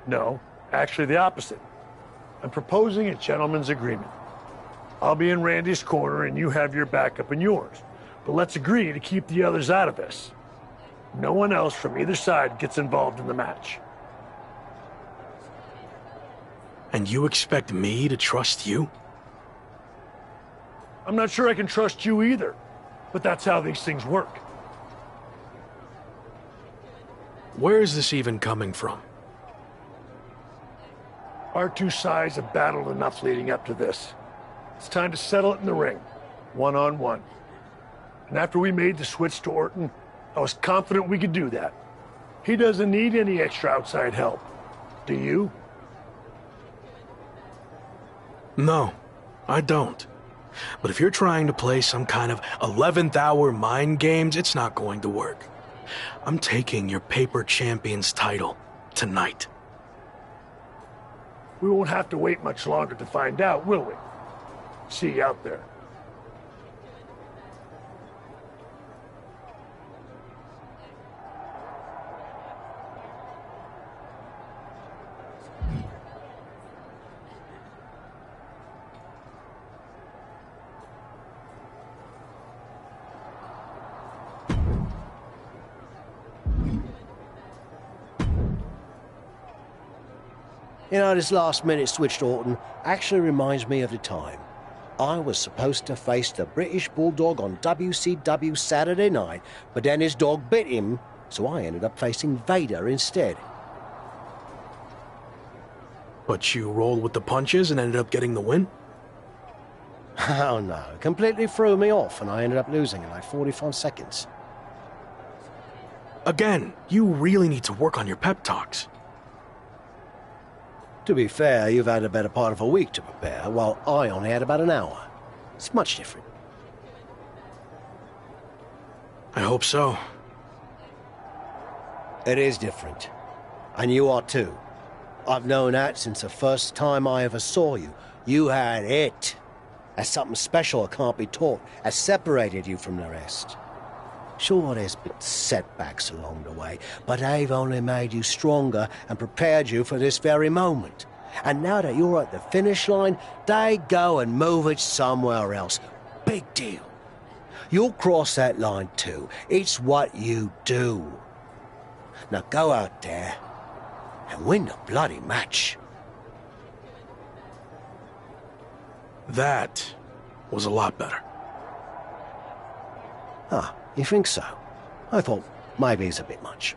No, actually the opposite. I'm proposing a gentleman's agreement. I'll be in Randy's corner and you have your backup in yours. But let's agree to keep the others out of this. No one else from either side gets involved in the match. And you expect me to trust you? I'm not sure I can trust you either, but that's how these things work. Where is this even coming from? Our two sides have battled enough leading up to this. It's time to settle it in the ring, one-on-one. And after we made the switch to Orton, I was confident we could do that. He doesn't need any extra outside help. Do you? No, I don't. But if you're trying to play some kind of 11th hour mind games, it's not going to work. I'm taking your paper champion's title tonight. We won't have to wait much longer to find out, will we? See you out there. You know, this last-minute switch to Orton actually reminds me of the time I was supposed to face the British Bulldog on WCW Saturday night, but then his dog bit him, so I ended up facing Vader instead. But you rolled with the punches and ended up getting the win? Oh no, it completely threw me off and I ended up losing in like 45 seconds. Again, you really need to work on your pep talks. To be fair, you've had a better part of a week to prepare, while I only had about an hour. It's much different. I hope so. It is different. And you are too. I've known that since the first time I ever saw you. You had it. That's something special that can't be taught, has separated you from the rest. Sure, there's been setbacks along the way, but they've only made you stronger and prepared you for this very moment. And now that you're at the finish line, they go and move it somewhere else. Big deal. You'll cross that line too. It's what you do. Now go out there and win the bloody match. That was a lot better. Ah, you think so? I thought maybe it's a bit much.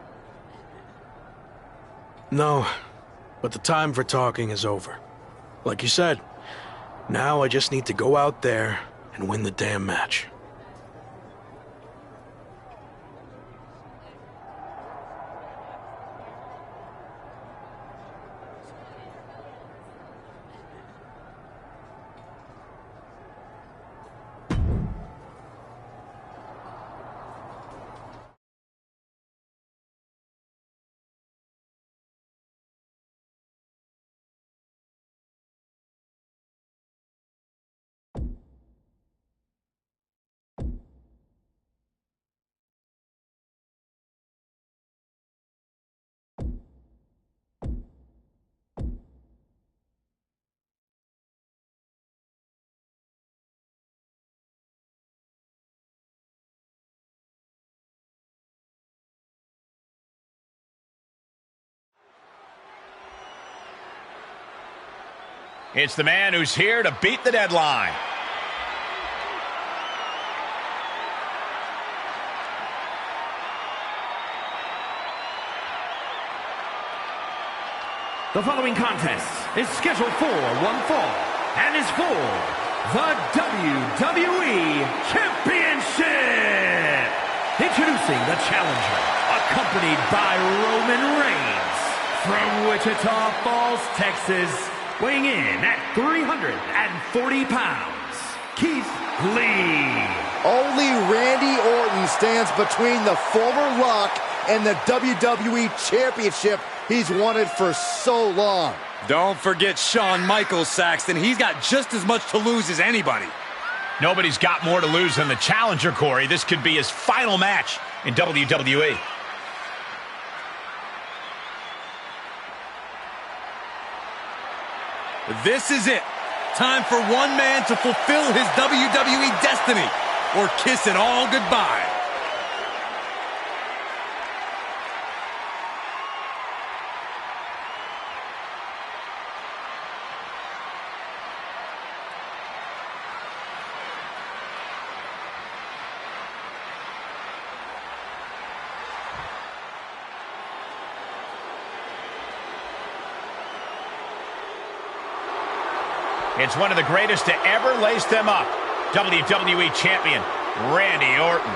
No, but the time for talking is over. Like you said, now I just need to go out there and win the damn match. It's the man who's here to beat the deadline. The following contest is scheduled for one fall and is for the WWE Championship. Introducing the challenger, accompanied by Roman Reigns from Wichita Falls, Texas, weighing in at 340 pounds, Keith Lee. Only Randy Orton stands between the former Rock and the WWE Championship he's wanted for so long. Don't forget Shawn Michaels, Saxton. He's got just as much to lose as anybody. Nobody's got more to lose than the challenger, Corey. This could be his final match in WWE. This is it. Time for one man to fulfill his WWE destiny or kiss it all goodbye. It's one of the greatest to ever lace them up. WWE Champion, Randy Orton.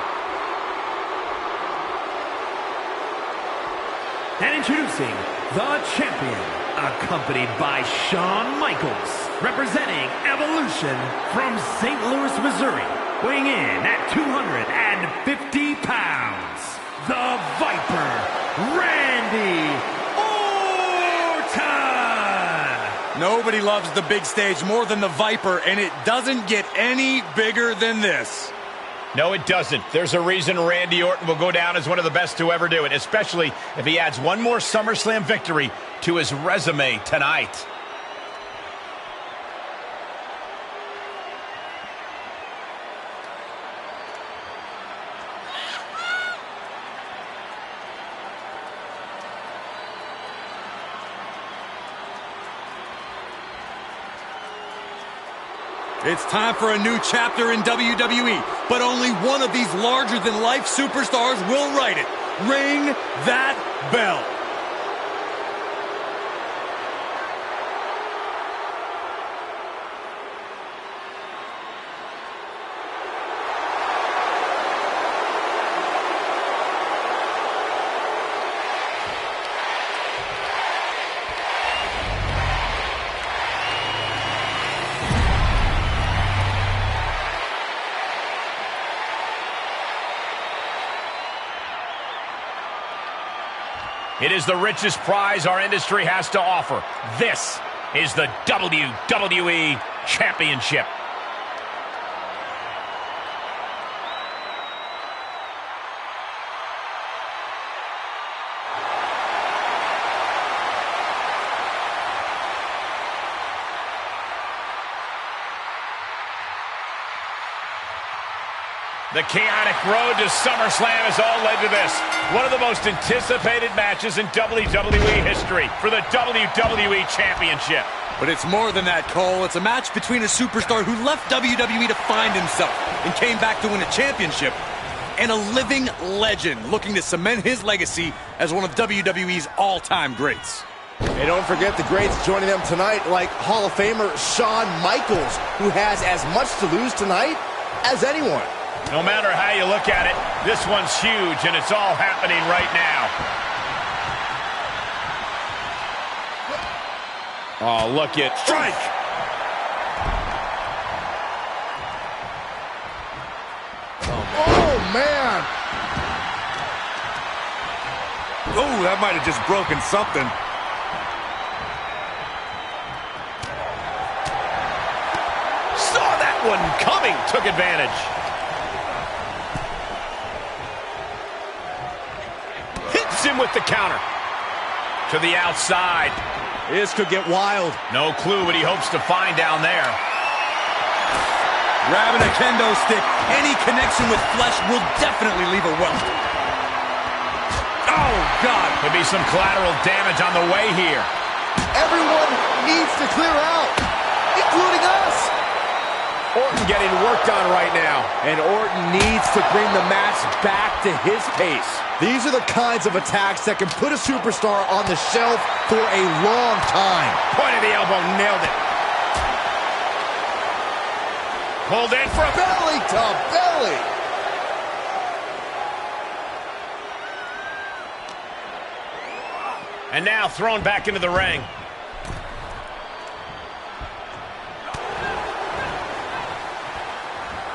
And introducing the champion, accompanied by Shawn Michaels, representing Evolution from St. Louis, Missouri, weighing in at 250 pounds, the Viper, Randy Orton! Nobody loves the big stage more than the Viper, and it doesn't get any bigger than this. No, it doesn't. There's a reason Randy Orton will go down as one of the best to ever do it, especially if he adds one more SummerSlam victory to his resume tonight. It's time for a new chapter in WWE, but only one of these larger-than-life superstars will write it. Ring that bell. It is the richest prize our industry has to offer. This is the WWE Championship. The chaotic road to SummerSlam has all led to this. One of the most anticipated matches in WWE history for the WWE Championship. But it's more than that, Cole. It's a match between a superstar who left WWE to find himself and came back to win a championship, and a living legend looking to cement his legacy as one of WWE's all-time greats. And don't forget the greats joining them tonight, like Hall of Famer Shawn Michaels, who has as much to lose tonight as anyone. No matter how you look at it, this one's huge, and it's all happening right now. Oh, look at... Strike! Oh, man! Oh, that might have just broken something. Saw that one coming, took advantage. Him with the counter to the outside. This could get wild. No clue what he hopes to find down there. Grabbing a kendo stick, any connection with flesh will definitely leave a welt. Oh, God. Could be some collateral damage on the way here. Everyone needs to clear out, including us. Orton getting worked on right now. And Orton needs to bring the match back to his pace. These are the kinds of attacks that can put a superstar on the shelf for a long time. Point of the elbow, nailed it. Pulled in for a belly to belly. And now thrown back into the ring.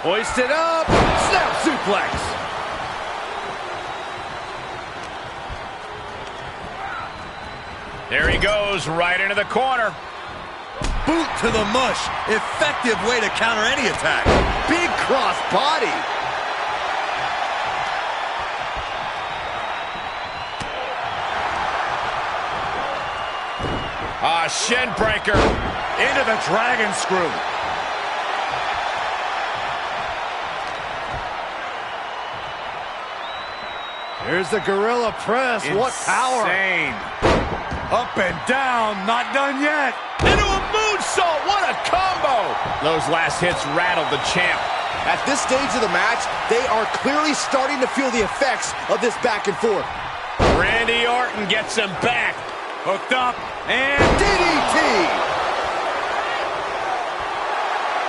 Hoisted up, snap suplex. There he goes, right into the corner. Boot to the mush. Effective way to counter any attack. Big cross body. Shin breaker. into the dragon screw. Here's the gorilla press. Insane. What power. Up and down, not done yet. Into a moonsault, what a combo! Those last hits rattled the champ. At this stage of the match, they are clearly starting to feel the effects of this back and forth. Randy Orton gets him back. Hooked up, and DDT!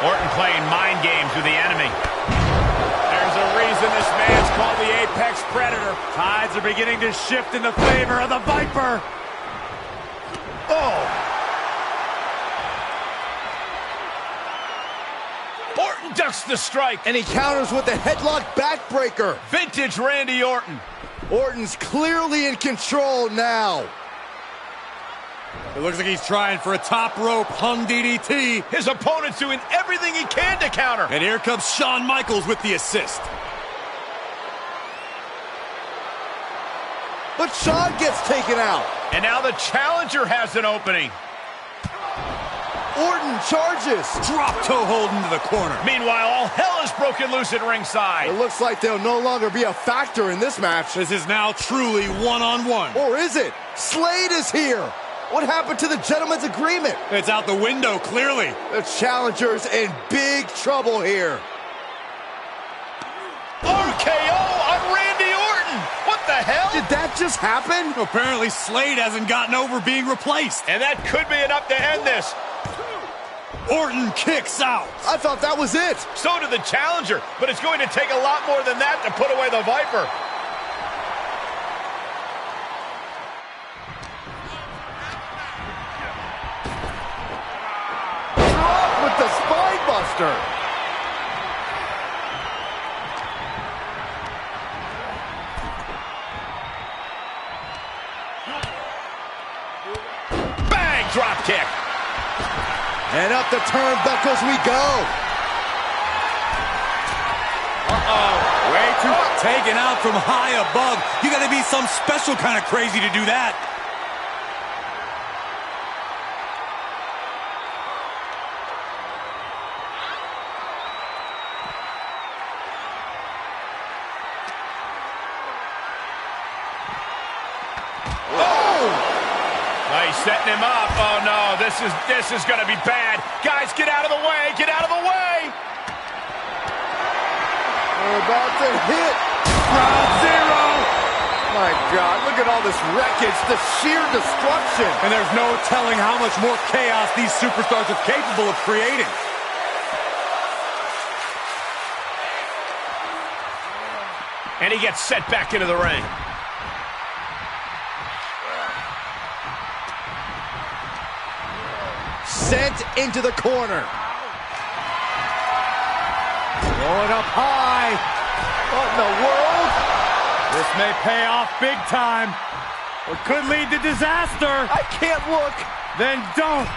Orton playing mind games with the enemy. There's a reason this man's called the Apex Predator. tides are beginning to shift in the favor of the Viper. Oh! Orton ducks the strike. And he counters with the headlock backbreaker. Vintage Randy Orton. Orton's clearly in control now. It looks like he's trying for a top rope hung DDT. His opponent's doing everything he can to counter. And here comes Shawn Michaels with the assist. But Shawn gets taken out. And now the challenger has an opening. Orton charges. Drop toe hold into the corner. Meanwhile, all hell is broken loose at ringside. It looks like they'll no longer be a factor in this match. This is now truly one-on-one. Or is it? Slade is here. What happened to the gentleman's agreement? It's out the window, clearly. The challenger's in big trouble here. RKO on Randy Orton. What the hell? Did that just happen? Apparently, Slade hasn't gotten over being replaced. And that could be enough to end this. Orton kicks out. I thought that was it. So did the challenger, but it's going to take a lot more than that to put away the Viper. Drop with the spine buster. Bang! Drop kick. And up the turnbuckles we go. Way too taken out from high above. You got to be some special kind of crazy to do that. He's setting him up. Oh no, this is going to be bad. Guys, get out of the way. Get out of the way. We're about to hit. Ground zero. My God, look at all this wreckage, the sheer destruction. And there's no telling how much more chaos these superstars are capable of creating. And he gets set back into the ring. Sent into the corner. Going up high. What in the world? This may pay off big time, or could lead to disaster. I can't look. Then don't.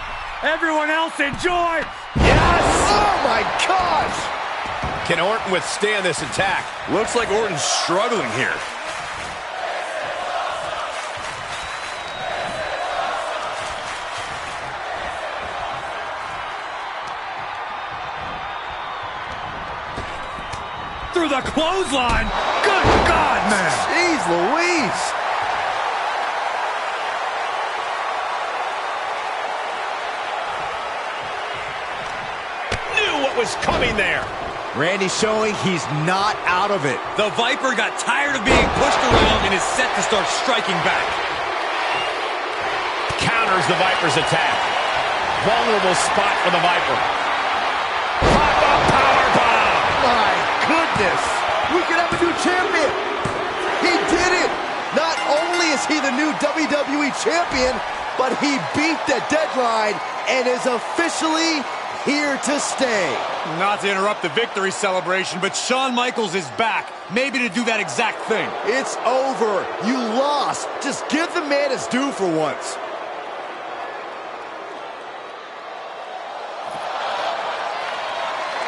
Everyone else enjoy. Yes! Oh my gosh! Can Orton withstand this attack? Looks like Orton's struggling here. Through the clothesline. Good God, man. Jeez Louise. Knew what was coming there. Randy showing he's not out of it. The Viper got tired of being pushed around and is set to start striking back. Counters the Viper's attack. Vulnerable spot for the Viper. Pop-up powerbomb. My goodness. We could have a new champion. He did it. Not only is he the new WWE champion, but he beat the deadline and is officially here to stay. Not to interrupt the victory celebration, but Shawn Michaels is back. Maybe to do that exact thing. It's over. You lost. Just give the man his due for once.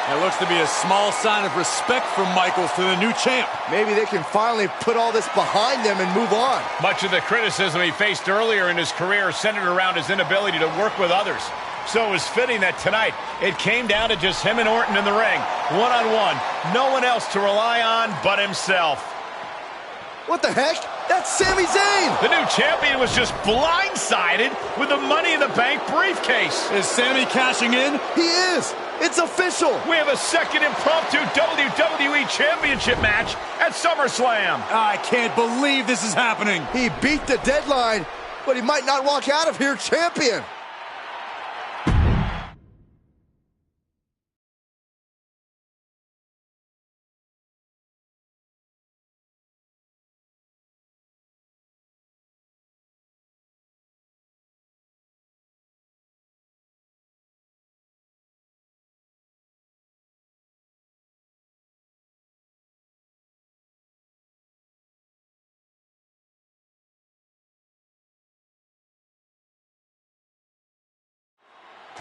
It looks to be a small sign of respect from Michaels to the new champ. Maybe they can finally put all this behind them and move on. Much of the criticism he faced earlier in his career centered around his inability to work with others. So it was fitting that tonight it came down to just him and Orton in the ring, one-on-one. No one else to rely on but himself. What the heck? That's Sami Zayn! The new champion was just blindsided with the Money in the Bank briefcase. Is Sami cashing in? He is! It's official! We have a second impromptu WWE Championship match at SummerSlam. I can't believe this is happening. He beat the deadline, but he might not walk out of here champion.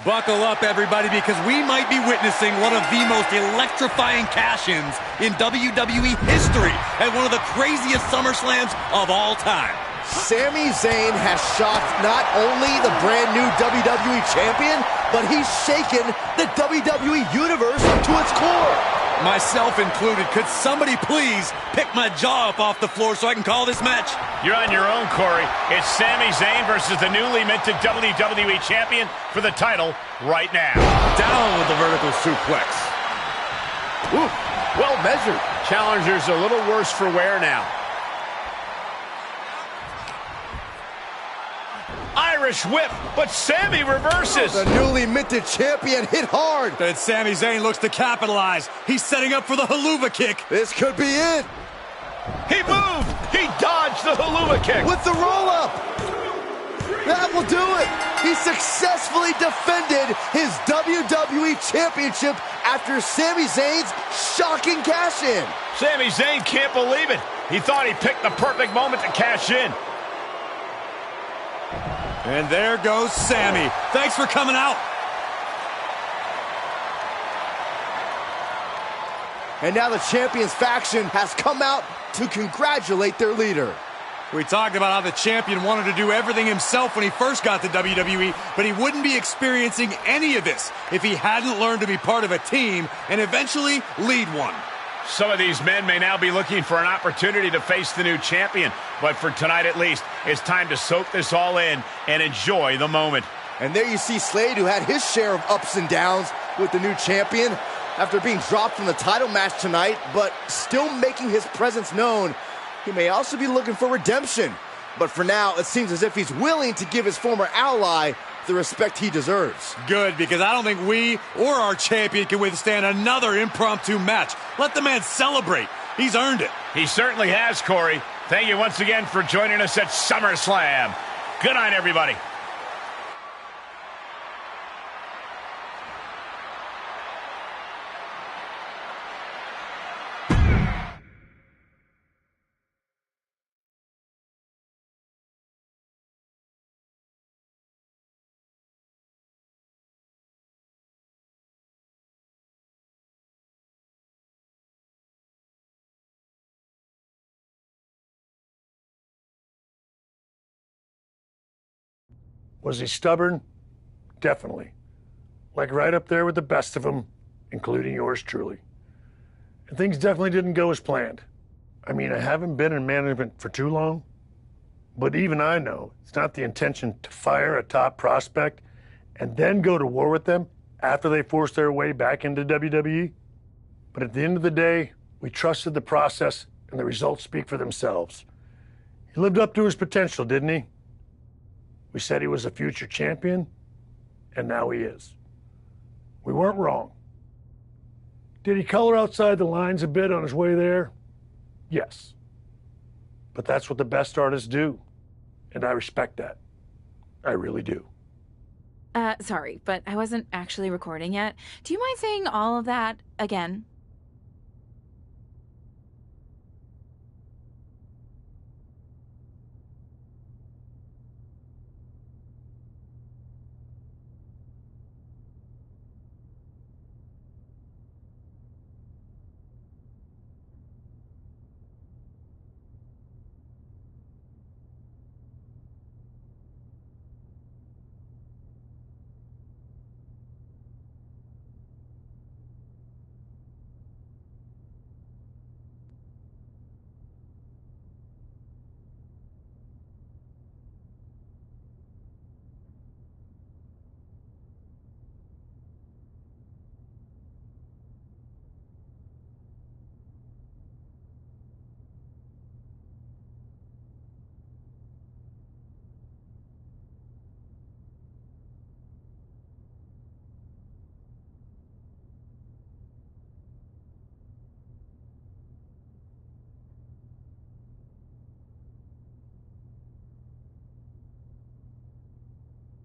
Buckle up, everybody, because we might be witnessing one of the most electrifying cash-ins in WWE history at one of the craziest SummerSlams of all time. Sami Zayn has shocked not only the brand new WWE Champion, but he's shaken the WWE Universe to its core. Myself included. Could somebody please pick my jaw up off the floor so I can call this match? You're on your own, Corey. It's Sami Zayn versus the newly minted WWE Champion for the title right now. Down with the vertical suplex. Ooh, well measured. Challenger's a little worse for wear now. Irish whip, but Sami reverses. The newly minted champion hit hard. But Sami Zayn looks to capitalize. He's setting up for the haluva kick. This could be it. He moved. He dodged the haluva kick. With the roll-up. That will do it. He successfully defended his WWE Championship after Sami Zayn's shocking cash-in. Sami Zayn can't believe it. He thought he picked the perfect moment to cash in. And there goes Sami. Thanks for coming out. And now the Champions faction has come out to congratulate their leader. We talked about how the champion wanted to do everything himself when he first got to WWE, but he wouldn't be experiencing any of this if he hadn't learned to be part of a team and eventually lead one. Some of these men may now be looking for an opportunity to face the new champion, but for tonight at least, it's time to soak this all in and enjoy the moment. And there you see Slade, who had his share of ups and downs with the new champion after being dropped from the title match tonight, but still making his presence known. He may also be looking for redemption, but for now, it seems as if he's willing to give his former ally the respect he deserves. Good, because I don't think we or our champion can withstand another impromptu match. Let the man celebrate. He's earned it. He certainly has, Corey. Thank you once again for joining us at SummerSlam. Good night, everybody. Was he stubborn? Definitely. Like right up there with the best of them, including yours truly. And things definitely didn't go as planned. I mean, I haven't been in management for too long, but even I know it's not the intention to fire a top prospect and then go to war with them after they force their way back into WWE. But at the end of the day, we trusted the process and the results speak for themselves. He lived up to his potential, didn't he? We said he was a future champion, and now he is. We weren't wrong. Did he color outside the lines a bit on his way there? Yes. But that's what the best artists do, and I respect that. I really do. Sorry, but I wasn't actually recording yet. Do you mind saying all of that again?